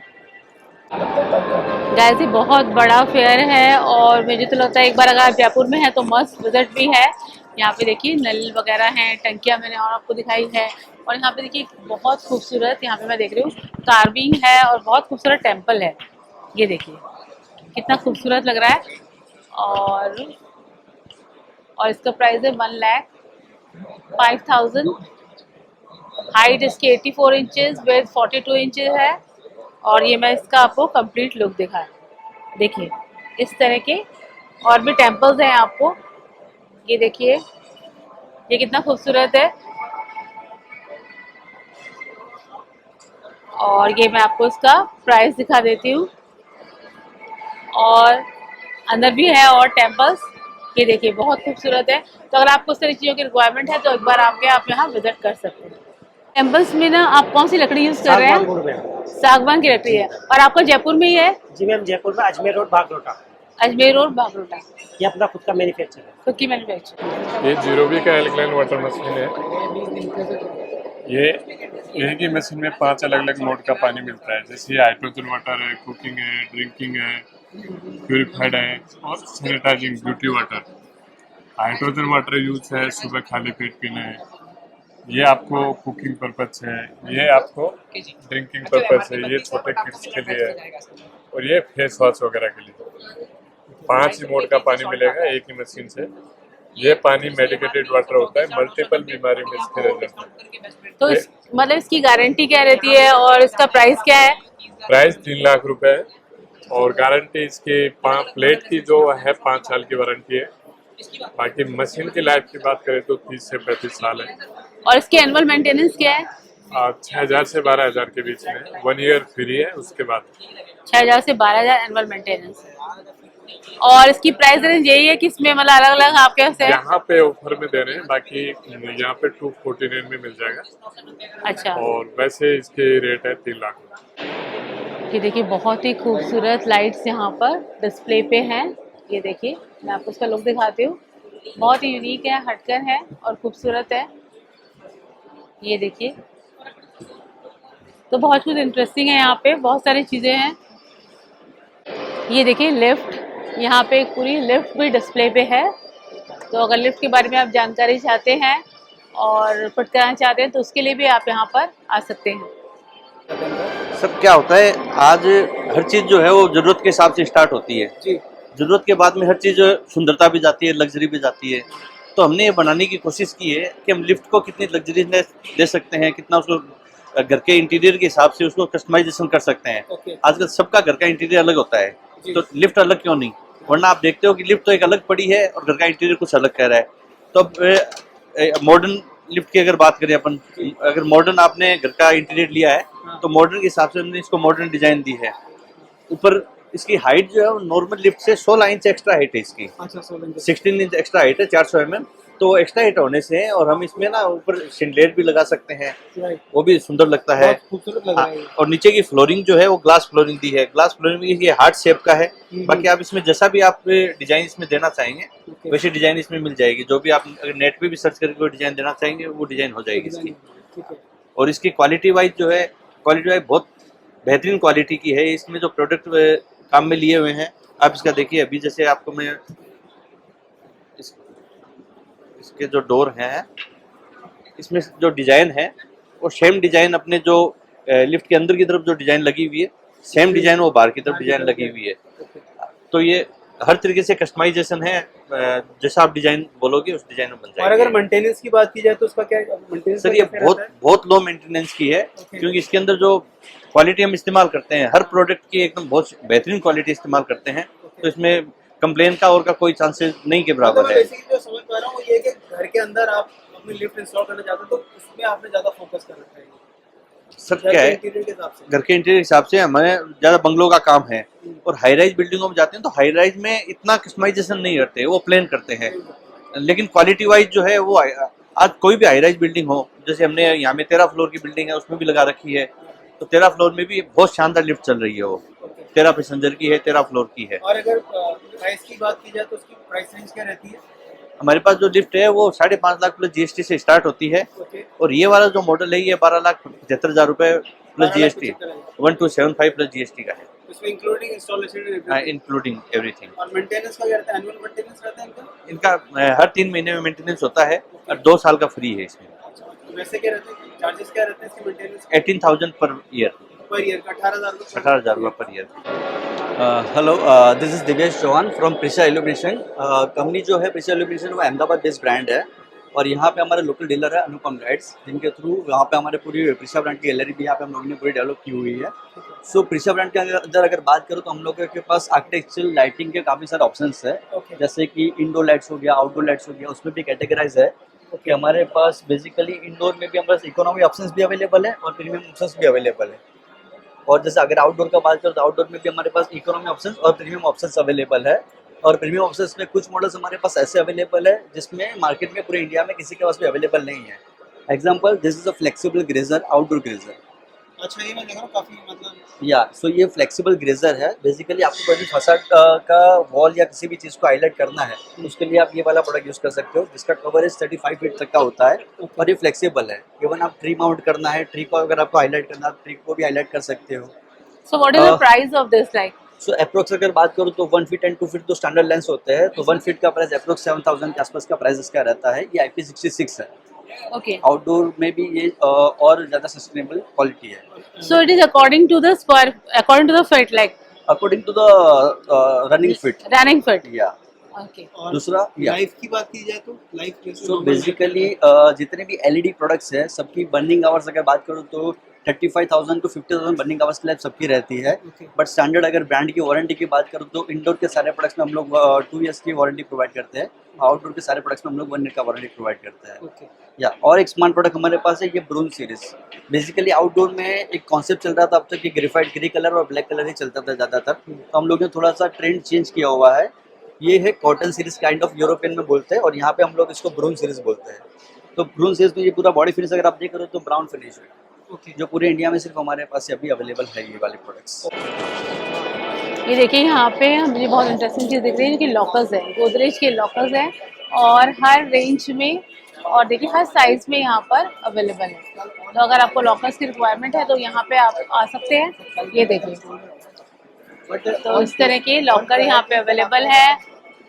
guys. ये बहुत बड़ा फेयर है और मुझे तो लगता है एक बार अगर आप जयपुर में हैं तो मस्त विजिट भी है। यहाँ पे देखिए नल वगैरह हैं, टंकियाँ मैंने और आपको दिखाई है। और यहाँ पे देखिए बहुत खूबसूरत, यहाँ पे मैं देख रही हूँ कार्विंग है और बहुत खूबसूरत टेम्पल है। ये देखिए कितना खूबसूरत लग रहा है। और इसका प्राइस है 1,05,000। हाइट इसकी 84 इंचेस विद 42 इंचेस है। और ये मैं इसका आपको कंप्लीट लुक दिखा, देखिए इस तरह के और भी टेम्पल्स हैं आपको। ये देखिए ये कितना खूबसूरत है। और ये मैं आपको इसका प्राइस दिखा देती हूँ। और अंदर भी है और टेम्पल्स, ये देखिए बहुत खूबसूरत है। तो अगर आपको इस तरह चीज़ों की रिक्वायरमेंट है तो एक बार आप यहाँ विजिट कर सकते हैं। टेम्पल्स में ना आप कौन सी लकड़ी यूज कर रहे हैं? सागवान की लकड़ी है। और आपका जयपुर में ही है? जी मैम, जयपुर में अजमेर रोड भागरोटा। अजमेर रोड भागरोटा। ये अपना खुद का मैन्युफैक्चर है। खुद की मैन्युफैक्चर। ये जीरोबी का एल्कलाइन वाटर मशीन है। ये एक ही मशीन में 5 अलग अलग मोड का पानी मिलता है। जैसे हाइड्रोजन वाटर है, कुकिंग है, ड्रिंकिंग है, प्यूरिफाइड है और sanitising beauty water. Hydrogen water use है सुबह खाली पेट पीना है। ये आपको कुकिंग पर्पज है, ये आपको ड्रिंकिंग पर्पज है, ये छोटे किड्स के लिए है और ये फेस वॉश वगैरह के लिए। 5 ही मोड का पानी मिलेगा एक ही मशीन से। ये पानी मेडिकेटेड वाटर होता है, मल्टीपल बीमारी में इसके रिजल्ट है। तो मतलब इसकी गारंटी क्या रहती है और इसका प्राइस क्या है? प्राइस 3 लाख रुपए है और गारंटी इसकी प्लेट की जो है 5 साल की वारंटी है। बाकी मशीन की लाइफ की बात करें तो 30 से 35 साल है। और इसकी एनुअल मेंटेनेंस क्या है? 6,000 से 12,000 के बीच में। 1 ईयर फ्री है, उसके बाद 6,000 से 12,000 एनुअल मेंटेनेंस। और इसकी प्राइस रेंज यही है कि इसमें मतलब अलग अलग आपके पास है? यहाँ पे ऑफर में दे रहे हैं, बाकी यहाँ पे 249 में मिल जाएगा। अच्छा। और वैसे इसके रेट है 3 लाख। ये देखिए बहुत ही खूबसूरत लाइट्स यहाँ पर डिस्प्ले पे हैं। ये देखिए मैं आपको उसका लुक दिखाती हूँ। बहुत ही यूनिक है, हटकर है और खूबसूरत है। ये देखिए तो बहुत कुछ इंटरेस्टिंग है यहाँ पे, बहुत सारी चीज़ें हैं। ये देखिए लिफ्ट, यहाँ पे एक पूरी लिफ्ट भी डिस्प्ले पे है। तो अगर लिफ्ट के बारे में आप जानकारी चाहते हैं और फिट कराना चाहते हैं तो उसके लिए भी आप यहाँ पर आ सकते हैं। सब क्या होता है, आज हर चीज़ जो है वो ज़रूरत के हिसाब से स्टार्ट होती है जी। ज़रूरत के बाद में हर चीज़ सुंदरता भी जाती है, लग्जरी भी जाती है। तो हमने ये बनाने की कोशिश की है कि हम लिफ्ट को कितनी लग्जरीनेस दे सकते हैं, कितना उसको घर के इंटीरियर के हिसाब से उसको कस्टमाइजेशन कर सकते हैं। आजकल सबका घर का इंटीरियर अलग होता है, तो लिफ्ट अलग क्यों नहीं? वरना आप देखते हो कि लिफ्ट तो एक अलग पड़ी है और घर का इंटीरियर कुछ अलग कह रहा है। तो अब मॉडर्न लिफ्ट की अगर बात करें अपन, अगर मॉडर्न आपने घर का इंटीरियर लिया है तो मॉडर्न के हिसाब से हमने इसको मॉडर्न डिजाइन दी है। ऊपर इसकी हाइट जो है वो नॉर्मल लिफ्ट से 16 इंच एक्स्ट्रा हाइट है इसकी। 16 इंच एक्स्ट्रा हाइट है 400 mm। तो एक्स्ट्रा हाइट होने से और हम इसमें ना ऊपर सिंडलेट भी लगा सकते हैं, वो भी सुंदर लगता है। और नीचे की फ्लोरिंग जो है वो ग्लास फ्लोरिंग दी है। ग्लास फ्लोरिंग में ये हार्ट शेप का है। बाकी आप इसमें जैसा भी आप डिजाइन इसमें देना चाहेंगे वैसे डिजाइन इसमें मिल जाएगी। जो भी आप अगर नेट पे भी सर्च करके कोई डिजाइन देना चाहेंगे वो डिजाइन हो जाएगी इसकी। और इसकी क्वालिटी वाइज जो है, क्वालिटी वाइज बहुत बेहतरीन क्वालिटी की है। इसमें जो प्रोडक्ट काम में लिए हुए हैं आप इसका देखिए। अभी जैसे आपको मैं इसके जो डोर हैं इसमें जो डिजाइन है वो सेम डिजाइन अपने जो लिफ्ट के अंदर की तरफ जो डिजाइन लगी हुई है सेम डिजाइन वो बाहर की तरफ डिजाइन लगी हुई है। तो ये हर तरीके से कस्टमाइजेशन है, जैसा आप डिजाइन बोलोगे उस डिजाइन में बन जाएगा। और अगर मेंटेनेंस की बात की जाए तो उसका क्या मेंटेनेंस? सर ये बहुत लो मेंटेनेंस की है, क्योंकि इसके अंदर जो क्वालिटी हम इस्तेमाल करते हैं हर प्रोडक्ट की एकदम बहुत बेहतरीन क्वालिटी इस्तेमाल करते हैं। तो इसमें कंप्लेन का और का कोई चांसेस नहीं के बराबर है। जो समझ पा रहा हूँ ये कि घर के अंदर आप अपनी लिफ्ट इंस्टॉल करना चाहते हैं तो उसमें आपने ज्यादा फोकस करना चाहिए। सर क्या है, घर के इंटीरियर हिसाब से हमें ज्यादा बंगलों का काम है और हाई राइज बिल्डिंगों में जाते हैं तो हाई राइज में इतना कस्टमाइजेशन नहीं करते, वो प्लान करते हैं। लेकिन क्वालिटी वाइज जो है वो आज कोई भी हाई राइज बिल्डिंग हो, जैसे हमने यहाँ में 13 फ्लोर की बिल्डिंग है उसमें भी लगा रखी है। तो 13 फ्लोर में भी बहुत शानदार लिफ्ट चल रही है, वो 13 पैसेंजर की है, 13 फ्लोर की है। और अगर प्राइस की बात की जाए तो उसकी प्राइस रेंज क्या रहती है? हमारे पास जो लिफ्ट है वो 5.5 लाख प्लस जीएसटी से स्टार्ट होती है, और ये वाला जो मॉडल है ये 12,75,000 रुपए प्लस जीएसटी, 1275 प्लस जीएसटी का है, इसमें इंक्लूडिंग इंस्टॉलेशन इंक्लूडिंग एवरीथिंग। और मेंटेनेंस का क्या रहता है? एनुअल मेंटेनेंस रहता है इनका? इनका हर 3 महीने में मेंटेनेंस होता है और 2 साल का फ्री है इसमें। तो वैसे क्या रहते हैं, चार्जेस क्या रहते हैं इसके maintenance 18,000 per year, per year का? 18,000 18,000 रुपये per year. Hello, this is Divesh Chauhan from Prisha illumination. Company जो है प्रिशा इल्यूमिनेशन वो अहमदाबाद बेस्ड ब्रांड है, और यहाँ पे हमारे लोकल डीलर है अनुपम लाइट्स, जिनके थ्रू यहाँ पे हमारे पूरी प्रिशा ब्रांड की गैलरी भी यहाँ पे हम लोगों ने पूरी डेवलप की हुई है। सो प्रिशा ब्रांड के अंदर अगर बात करूँ तो हम लोगों के पास आर्किटेक्चरल लाइटिंग के काफ़ी सारे ऑप्शंस है, जैसे कि इंडोर लाइट्स हो गया, आउटडोर लाइट्स हो गया, उसमें भी कैटेगराइज है कि हमारे पास बेसिकली इंडोर में भी हमारे पास इकोनॉमी ऑप्शंस भी अवेलेबल है और प्रीमियम ऑप्शंस भी अवेलेबल है। और जैसे अगर आउटडोर का बात करें तो आउटडोर में भी हमारे पास इकोनॉमी ऑप्शंस और प्रीमियम ऑप्शंस अवेलेबल है, और प्रीमियम ऑप्शंस में कुछ मॉडल्स हमारे पास ऐसे अवेलेबल है जिसमें मार्केट में पूरे इंडिया में किसी के पास भी अवेलेबल नहीं है। Example, this is a flexible grazer, outdoor grazer. अच्छा, ये मैं देख रहा हूँ काफी मतलब या सो ये फ्लेक्सिबल ग्रेजर है। बेसिकली आपको कोई भी फसाड का वॉल या किसी भी चीज़ को हाईलाइट करना है तो उसके लिए आप ये वाला प्रोडक्ट यूज़ कर सकते हो, जिसका कवरेज 35 फीट तक का होता है और ये फ्लेक्सिबल है। इवन आप ट्री माउंट करना है, ट्री को अगर आपको हाईलाइट करना है, ट्री को भी हाईलाइट कर सकते हो। So what is the price of this like? So approx अगर बात करूँ तो 1 फीट एंड 2 फीट तो स्टैंडर्ड लेंस होते हैं, तो 1 फीट का प्राइस अप्रोक्स 7,000 के आसपास का प्राइस इसका रहता है। ये IP66 है। Okay. आउटडोर में भी ये और ज़्यादा सस्टेनेबल क्वालिटी है। So it is according to the feet like according to the running feet. running feet. या Okay. और दूसरा या लाइफ की बात की जाए तो लाइफ सो बेसिकली जितने भी LED प्रोडक्ट्स है सबकी बर्निंग आवर्स अगर बात करूँ तो 35,000 टू 50,000 बर्निंग आवर्स की लाइफ सबकी रहती है। बट स्टैंडर्ड अगर ब्रांड की वारंटी की बात करूँ तो इंडोर के सारे प्रोडक्ट्स में हम लोग 2 ईयर्स की वारंटी प्रोवाइड करते हैं, आउटडोर के सारे प्रोडक्ट्स में हम लोग 1 ईयर का वारंटी प्रोवाइड करते हैं। या और एक स्मार्ट प्रोडक्ट हमारे पास है, ये ब्रून सीरीज। बेसिकली आउटडोर में एक कॉन्सेप्ट चल रहा था अब तक कि ग्रेफाइट ग्रे कलर और ब्लैक कलर ही चलता था ज़्यादातर, तो हम लोग ने थोड़ा सा ट्रेंड चेंज किया हुआ है। ये है cotton series, kind of European में बोलते हैं, और यहाँ पे हम लोग इसको ब्रून सीरीज बोलते हैं। तो ब्रून सीरीज में ये पूरा बॉडी फिनिश अगर आप देख रहे हो तो ब्राउन फिनिश है, जो पूरे इंडिया में सिर्फ हमारे पास अभी अवेलेबल है ये वाले प्रोडक्ट्स। ये देखिए यहाँ पे मुझे बहुत इंटरेस्टिंग चीज़ दिख रही है कि लॉकर्स है, गोदरेज के लॉकर्स हैं और हर रेंज में और देखिए हर साइज में यहाँ पर अवेलेबल है। तो अगर आपको लॉकर्स की रिक्वायरमेंट है तो यहाँ पे आप आ सकते हैं। ये देखिए, तो इस तरह के लॉकर यहाँ पे अवेलेबल है।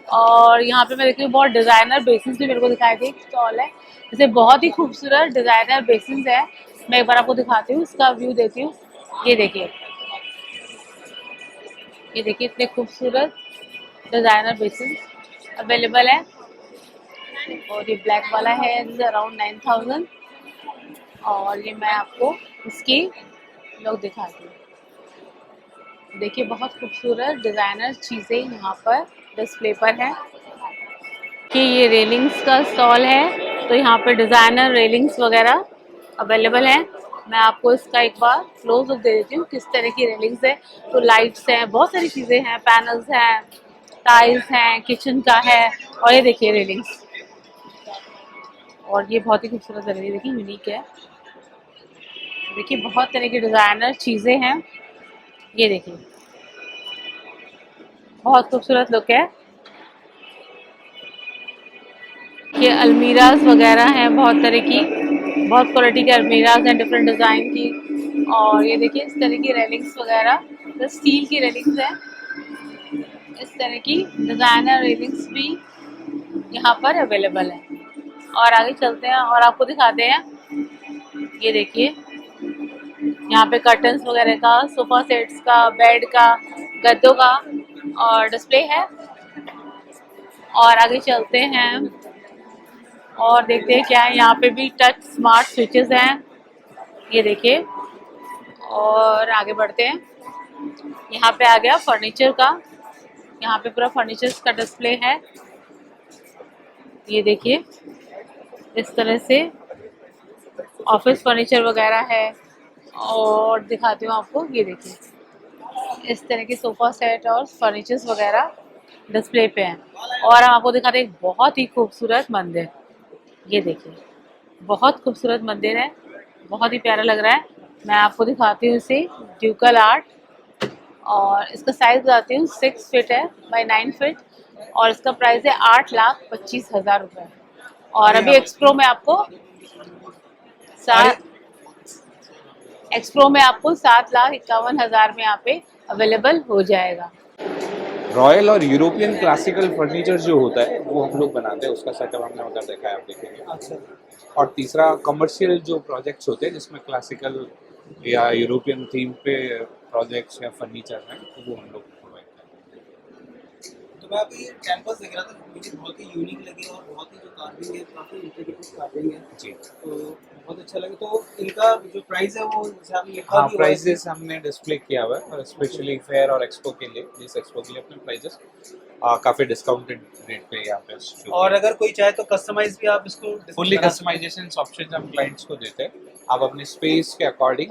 और यहाँ पे मैं देखती हूँ बहुत डिज़ाइनर बेसिन्स भी मेरे को दिखाई दे स्टॉल है, जैसे बहुत ही खूबसूरत डिज़ाइनर बेसिन्स है। मैं एक बार आपको दिखाती हूँ, इसका व्यू देती हूँ। ये देखिए, ये देखिए इतने खूबसूरत डिज़ाइनर बेसिन्स अवेलेबल है। और ये ब्लैक वाला है अराउंड 9,000। और ये मैं आपको इसकी लोग दिखाती हूँ। देखिए बहुत खूबसूरत डिज़ाइनर चीज़ें यहाँ पर डिस्प्ले पर है। कि ये रेलिंग्स का स्टॉल है, तो यहाँ पे डिज़ाइनर रेलिंग्स वगैरह अवेलेबल है। मैं आपको इसका एक बार क्लोज लुक दे देती हूँ किस तरह की रेलिंग्स है। तो लाइट्स हैं, बहुत सारी चीज़ें हैं, पैनल्स हैं, टाइल्स हैं, किचन का है। और ये देखिए रेलिंग्स, और ये बहुत ही खूबसूरत लग रही है, देखिए यूनिक है। देखिए बहुत तरह की डिज़ाइनर चीज़ें हैं। ये देखिए बहुत खूबसूरत लुक है। ये अलमीराज वगैरह हैं, बहुत तरह की, बहुत क्वालिटी के अलमीराज हैं डिफरेंट डिज़ाइन की। और ये देखिए इस तरह की रेलिंग्स वगैरह, तो स्टील की रेलिंग्स हैं। इस तरह की डिज़ाइनर रेलिंग्स भी यहाँ पर अवेलेबल है। और आगे चलते हैं और आपको दिखाते हैं। ये देखिए यहाँ पे कर्टन्स वगैरह का, सोफ़ा सेट्स का, बेड का, गद्दों का और डिस्प्ले है। और आगे चलते हैं और देखते हैं क्या है। यहाँ पे भी टच स्मार्ट स्विचेस हैं, ये देखिए। और आगे बढ़ते हैं, यहाँ पे आ गया फर्नीचर का। यहाँ पे पूरा फर्नीचर्स का डिस्प्ले है। ये देखिए इस तरह से ऑफिस फर्नीचर वगैरह है। और दिखाती हूँ आपको, ये देखिए इस तरह के सोफ़ा सेट और फर्नीचर्स वगैरह डिस्प्ले पे हैं। और हम आपको दिखाते हैं एक बहुत ही खूबसूरत मंदिर। ये देखिए बहुत खूबसूरत मंदिर है, बहुत ही प्यारा लग रहा है। मैं आपको दिखाती हूँ इसे, ड्यूकल आर्ट। और इसका साइज़ बताती हूँ, 6 फीट है बाय 9 फीट। और इसका प्राइस है 8,25,000 रुपये। और अभी एक्सप्रो में आपको एक्सप्रो में आपको 7,51,000 में यहाँ पे अवेलेबल हो जाएगा। रॉयल और यूरोपियन क्लासिकल फर्नीचर जो होता है वो हम लोग बनाते हैं, उसका सेटअप हमने उधर देखा है, आप देखेंगे। अच्छा। और तीसरा कमर्शियल जो प्रोजेक्ट्स होते हैं जिसमें क्लासिकल या यूरोपियन थीम पे प्रोजेक्ट्स या फर्नीचर हैं, तो वो हम लोग प्रोवाइड करते हैं। तो मैं अभी कैंपस देख रहा था, मुझे बहुत ही यूनिक लगे और बहुत ही जो कार्विंग है काफ़ी इंट्रिकेटेड कार्विंग है जी, तो बहुत अच्छा लगे। तो इनका जो प्राइस है वो जैसे आपने लिखा हाँ भी हुआ है प्राइजेस हमने डिस्प्ले किया हुआ है, और स्पेशली फेयर और एक्सपो के लिए, जिस एक्सपो के लिए अपने प्राइजेस काफ़ी डिस्काउंटेड रेट पे यहाँ पे और अगर कोई चाहे तो कस्टमाइज भी आप इसको फुल्ली कस्टमाइजेशन ऑप्शन हम क्लाइंट्स को देते हैं। आप अपने स्पेस के अकॉर्डिंग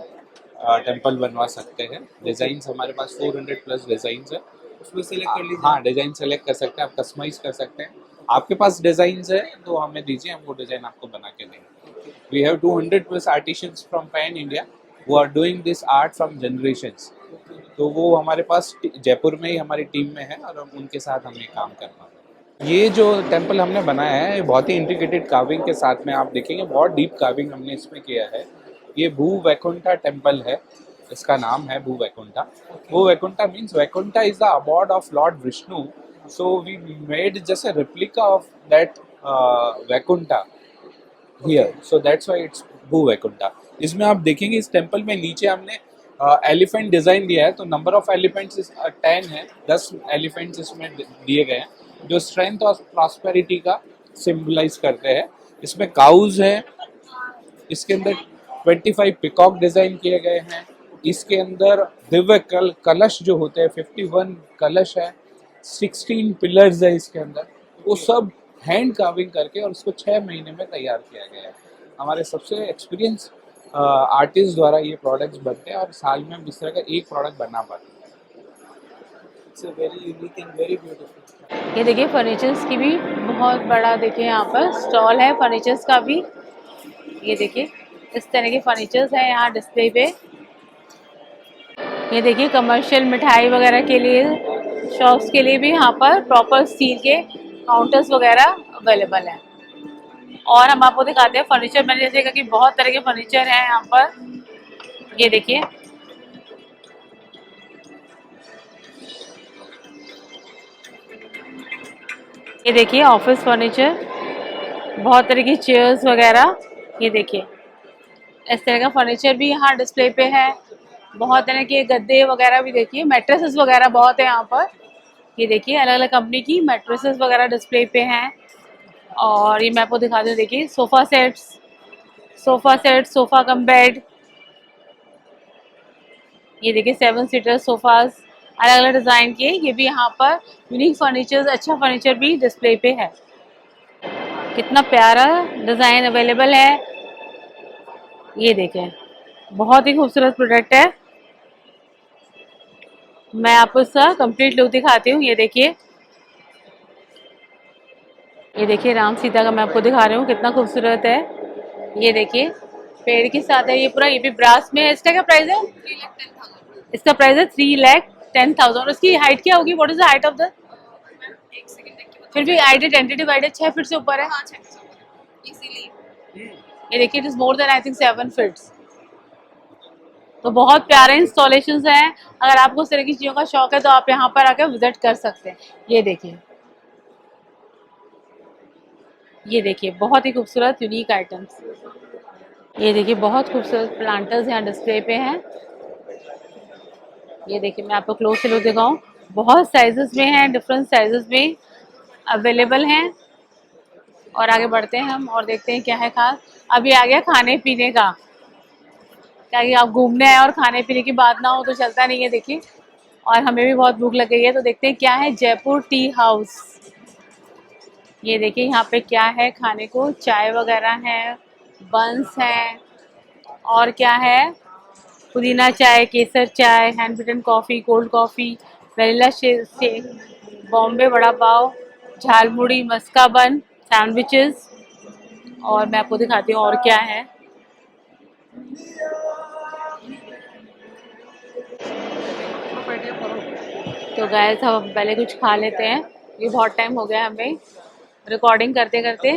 टेम्पल बनवा सकते हैं। डिज़ाइंस हमारे पास 400 प्लस डिज़ाइंस है, उसमें सेलेक्ट कर लीजिए। हाँ डिज़ाइन सेलेक्ट कर सकते हैं, आप कस्टमाइज कर सकते हैं। आपके पास डिज़ाइंस है तो हमें दीजिए, हम वो डिज़ाइन आपको बना के देंगे। We have 200 plus artisans from pan India who are doing this art from generations. तो वो हमारे पास जयपुर में ही हमारी टीम में है और हम उनके साथ हम ये काम कर पाते हैं। ये जो टेम्पल हमने बनाया है ये बहुत ही इंट्रिकेटेड कार्विंग के साथ में, आप देखेंगे बहुत डीप कार्विंग हमने इसमें किया है। ये भू वैकुंठा टेम्पल है, इसका नाम है Bhu Vaikuntha. Bhu Vaikuntha means Vaikuntha is the abode of lord Vishnu, so we made just a replica of that Vaikuntha here, so that's why it's Bhu Vaikuntha. इसमें आप देखेंगे इस टेम्पल में नीचे हमने एलिफेंट डिज़ाइन दिया है, तो नंबर ऑफ एलिफेंट्स 10 है, 10 एलिफेंट्स इसमें दिए गए हैं जो स्ट्रेंथ और प्रॉस्पेरिटी का सिंबलाइज करते हैं। इसमें काउज हैं, इसके अंदर 25 पिकॉक डिज़ाइन किए गए हैं। इसके अंदर दिव्य कलश जो होते हैं 51 कलश है, 16 पिलर्स है इसके अंदर, वो सब हैंड कार्विंग करके और उसको 6 महीने में तैयार किया गया है। हमारे सबसे एक्सपीरियंस आर्टिस्ट द्वारा ये प्रोडक्ट्स बनते हैं और साल में हम इस तरह का एक प्रोडक्ट बना पाते हैं। It's very unique and very beautiful. ये देखिए फर्नीचर्स की भी बहुत बड़ा देखिए यहाँ पर स्टॉल है फर्नीचर्स का भी। ये देखिए इस तरह के फर्नीचर्स हैं यहाँ डिस्प्ले पे। ये देखिए कमर्शियल मिठाई वगैरह के लिए शॉप्स के लिए भी यहाँ पर प्रॉपर स्टील के काउंटर्स वगैरह अवेलेबल हैं। और हम आपको दिखाते हैं फर्नीचर, मैंने जैसे कहा कि बहुत तरह के फर्नीचर हैं यहाँ पर। ये देखिए ये देखिए ऑफिस फर्नीचर, बहुत तरह की चेयर्स वगैरह। ये देखिए इस तरह का फर्नीचर भी यहाँ डिस्प्ले पे है। बहुत तरह के गद्दे वगैरह भी देखिए, मैट्रेसेस वगैरह बहुत है यहाँ पर। ये देखिए अलग अलग कंपनी की मैट्रेसेस वगैरह डिस्प्ले पे हैं। और ये मैं आपको दिखा दूँ, देखिए sofa set, sofa cum bed. ये देखिए 7 सीटर सोफ़ाज अलग अलग डिज़ाइन के, ये भी यहाँ पर यूनिक फर्नीचर्स, अच्छा फर्नीचर भी डिस्प्ले पे है। कितना प्यारा डिज़ाइन अवेलेबल है। ये देखें बहुत ही खूबसूरत प्रोडक्ट है। मैं आपको इसका कंप्लीट लुक दिखाती हूँ। ये देखिए राम सीता का मैं आपको दिखा रही हूँ, कितना खूबसूरत है। ये देखिए पेड़ के साथ है ये पूरा, ये भी ब्रास में है। इसका क्या प्राइस है? इसका प्राइस है 3,10,000। और इसकी हाइट क्या होगी? What is the height of the? फिर भी हाइट टेंटेटिव हाइट है 6 फीट से ऊपर है। ये देखिए it is more than I think 7 feets. तो बहुत प्यारे इंस्टॉलेशंस हैं। अगर आपको इस तरह की चीज़ों का शौक है तो आप यहाँ पर आकर विजिट कर सकते हैं। ये देखिए बहुत ही खूबसूरत यूनिक आइटम्स। ये देखिए बहुत खूबसूरत प्लांटर्स यहाँ डिस्प्ले पे हैं। ये देखिए मैं आपको क्लोज से लुक दिखाऊं, बहुत साइजेस में हैं, डिफरेंट साइजेस में अवेलेबल हैं। और आगे बढ़ते हैं हम और देखते हैं क्या है खास। अभी आ गया खाने पीने का, क्या कि आप घूमने आए और खाने पीने की बात ना हो तो चलता नहीं है। देखिए और हमें भी बहुत भूख लग गई है, तो देखते हैं क्या है। Jaipur tea house. ये देखिए यहाँ पे क्या है खाने को, चाय वगैरह है, बंस हैं, और क्या है पुदीना चाय, केसर चाय, hand beaten coffee, cold coffee, vanilla shake, Bombay vada pav, jhalmuri, maska bun, sandwiches. और मैं आपको दिखाती हूँ और क्या है। तो गाइस हम पहले कुछ खा लेते हैं। ये बहुत टाइम हो गया हमें रिकॉर्डिंग करते करते।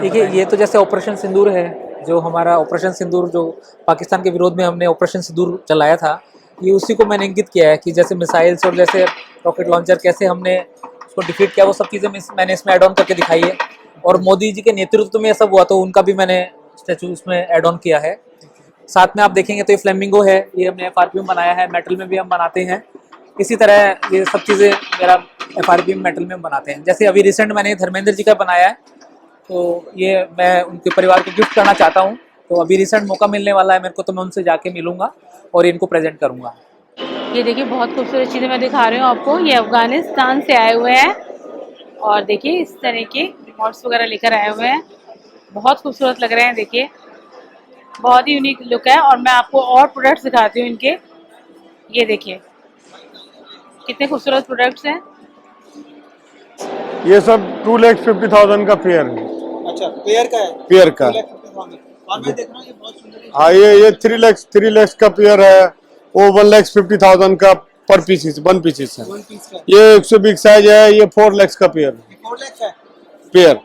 देखिए, ये तो जैसे ऑपरेशन सिंदूर है, जो हमारा ऑपरेशन सिंदूर जो पाकिस्तान के विरोध में हमने ऑपरेशन सिंदूर चलाया था, ये उसी को मैंने इंगित किया है कि जैसे मिसाइल्स और जैसे रॉकेट लॉन्चर कैसे हमने उसको डिफीट किया, वो सब चीज़ें मैंने इसमें ऐड ऑन करके दिखाई है। और मोदी जी के नेतृत्व में ये सब हुआ तो उनका भी मैंने स्टैचू उसमें ऐड ऑन किया है। साथ में आप देखेंगे तो ये फ्लेमिंगो है, ये हमने FRP में बनाया है, मेटल में भी हम बनाते हैं। इसी तरह ये सब चीज़ें मेरा FRP में मेटल में हम बनाते हैं। जैसे अभी रिसेंट मैंने धर्मेंद्र जी का बनाया है, तो ये मैं उनके परिवार को गिफ्ट करना चाहता हूँ। तो अभी रिसेंट मौका मिलने वाला है मेरे को, तो मैं उनसे जाके मिलूंगा और इनको प्रेजेंट करूंगा। ये देखिए बहुत खूबसूरत चीज़ें मैं दिखा रही हूँ आपको। ये अफगानिस्तान से आए हुए हैं और देखिए इस तरह के रिमोट्स वगैरह लेकर आए हुए हैं, बहुत खूबसूरत लग रहे हैं। देखिए बहुत ही यूनिक लुक है। और मैं आपको और प्रोडक्ट्स दिखाती हूँ इनके। ये देखिए कितने खूबसूरत प्रोडक्ट्स हैं। ये सब 2,50,000 का पेयर है। अच्छा, पेयर का है? पेयर का। 2,50,000। और मैं देख रहा हूँ ये बहुत सुंदर। हाँ, ये 3 लाख का पेयर है। वो 1,50,000 का पर पीसेस, 1 पीसेस है। ये 120 साइज है। ये 4 लाख का पेयर है। 4 लाख का पेयर।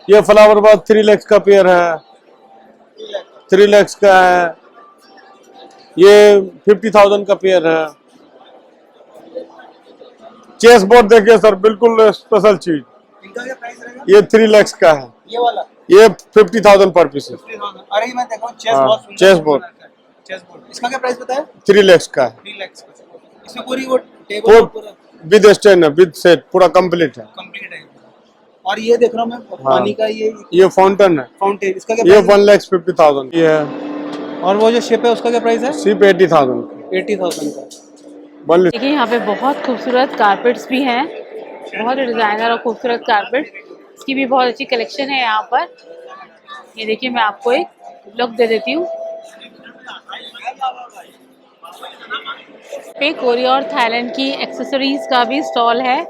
ये फ्लावर बाग 3 लाख का पेयर है। 3 लाख का है। ये 50,000 का पेयर है। चेस बोर्ड देखिए सर, बिल्कुल स्पेशल चीज। इनका क्या प्राइस रहेगा? ये 3 लाख का है। ये वाला? ये 50,000 पर पीस है। 50,000। अरे ये मैं देखा हूँ चेस हाँ, बहुत सुंदर। Chess board. Chess board. इसका क्या प्राइस बताया? 3 लाख का है। 3 लाख का। इसमें पूरी वो टेबल पूरा विद स्टैंड है, विद सेट, पूरा कंप्लीट है। कंप्लीट है। और ये देख रहा हूँ मैं पानी का ये फाउंटेन है। फाउंटेन। इसका क्या ये प्राइस? 1,50,000 ये है। और वो जो शिप है उसका क्या प्राइस है? सिर्फ 80,000। 80,000 का। देखिए यहाँ पे बहुत खूबसूरत कारपेट्स भी हैं, बहुत डिजाइनर और खूबसूरत कारपेट। इसकी भी बहुत अच्छी कलेक्शन है यहाँ पर। ये देखिए मैं आपको एक लुक दे देती हूँ। पे कोरिया और थाईलैंड की एक्सेसरीज का भी स्टॉल है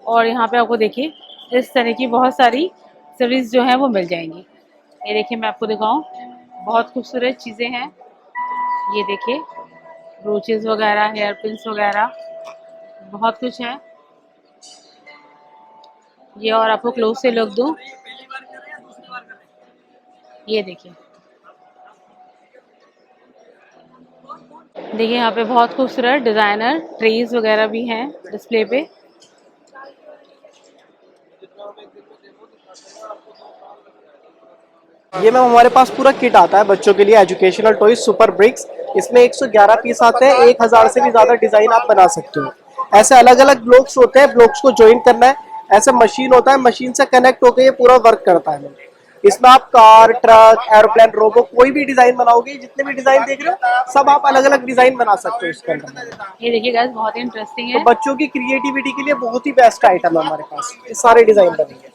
और यहाँ पे आपको देखिए इस तरह की बहुत सारी एक्सेसरीज जो है वो मिल जाएंगी। ये देखिए मैं आपको दिखाऊं, बहुत खूबसूरत चीज़ें हैं। ये देखिए ब्रोचेस वगैरह, हेयर पिन्स वगैरह, बहुत कुछ है ये। और आपको क्लोज से लुक दूं, ये देखिए। देखिए यहाँ पे बहुत खूबसूरत डिज़ाइनर ट्रेज वगैरह भी हैं डिस्प्ले पे। ये मैम हमारे पास पूरा किट आता है बच्चों के लिए, एजुकेशनल टॉयज सुपर ब्रिक्स। इसमें 111 पीस आते हैं, 1000 से भी ज्यादा डिजाइन आप बना सकते हो। ऐसे अलग अलग ब्लॉक्स होते हैं, ब्लॉक्स को ज्वाइन करना है। ऐसे मशीन होता है, मशीन से कनेक्ट होकर ये पूरा वर्क करता है। इसमें आप कार, ट्रक, एरोप्लेन, रोबो, कोई भी डिजाइन बनाओगे, जितने भी डिजाइन देख रहे हो सब आप अलग अलग डिजाइन बना सकते हो इसके अंदर। ये देखिए गाइस बहुत इंटरेस्टिंग है। तो बच्चों की क्रिएटिविटी के लिए बहुत ही बेस्ट आइटम है हमारे पास। ये सारे डिजाइन बनेंगे।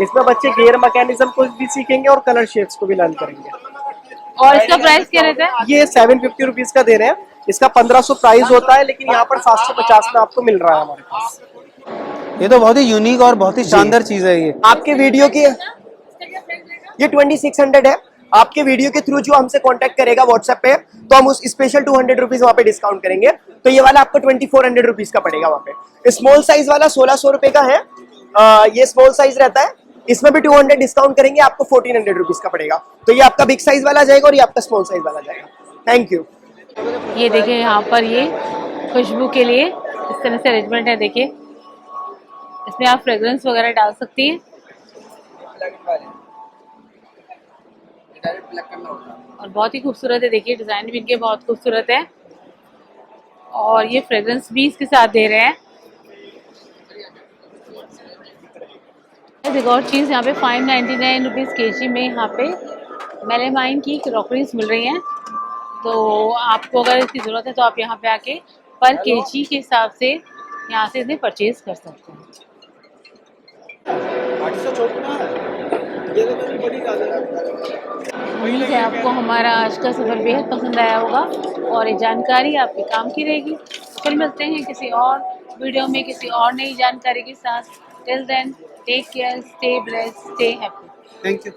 इसमें बच्चे गियर मैकेनिज्म को भी सीखेंगे और कलर शेप्स को भी लर्न करेंगे। और इसका प्राइस क्या रहता है? ये 750 रुपीज का दे रहे हैं। इसका 1500 प्राइस होता है, लेकिन यहाँ पर 750 में आपको मिल रहा है हमारे पास। ये तो बहुत ही यूनिक और बहुत ही शानदार चीज है। ये आपके वीडियो की ये 2600 है। आपके वीडियो के थ्रू जो हमसे कांटेक्ट करेगा व्हाट्सएप पे, तो हम उस स्पेशल 200 रुपीज वहाँ पे डिस्काउंट करेंगे। तो ये वाला आपको 2400 रुपीज का पड़ेगा वहाँ पे। स्मॉल साइज वाला 1600 रुपए का है। ये स्मॉल साइज रहता है, इसमें भी 200 डिस्काउंट करेंगे, आपको 1400 रुपीज का पड़ेगा। तो ये आपका बिग साइज वाला जाएगा और ये आपका स्मॉल साइज वाला जाएगा। Thank you. ये देखिए यहाँ पर ये खुशबू के लिए इस तरह से अरेंजमेंट है। देखिए इसमें आप फ्रेग्रेंस वगैरह डाल सकती हैं और बहुत ही खूबसूरत है। देखिए डिजाइन भी इनके बहुत खूबसूरत है और ये फ्रेग्रेंस भी इसके साथ दे रहे हैं। एक और चीज़ यहाँ पे 599 रुपीज़ केजी में यहाँ पे मेलामाइन की क्रॉकरीज मिल रही हैं। तो आपको अगर इसकी ज़रूरत है तो आप यहाँ पे आके पर केजी के हिसाब से यहाँ से इन्हें परचेज कर सकते हैं। उम्मीद है आपको हमारा आज का सफ़र बेहद पसंद आया होगा और ये जानकारी आपके काम की रहेगी। फिर मिलते हैं किसी और वीडियो में किसी और नई जानकारी के साथ। Till then take care, stay blessed, stay happy. Thank you.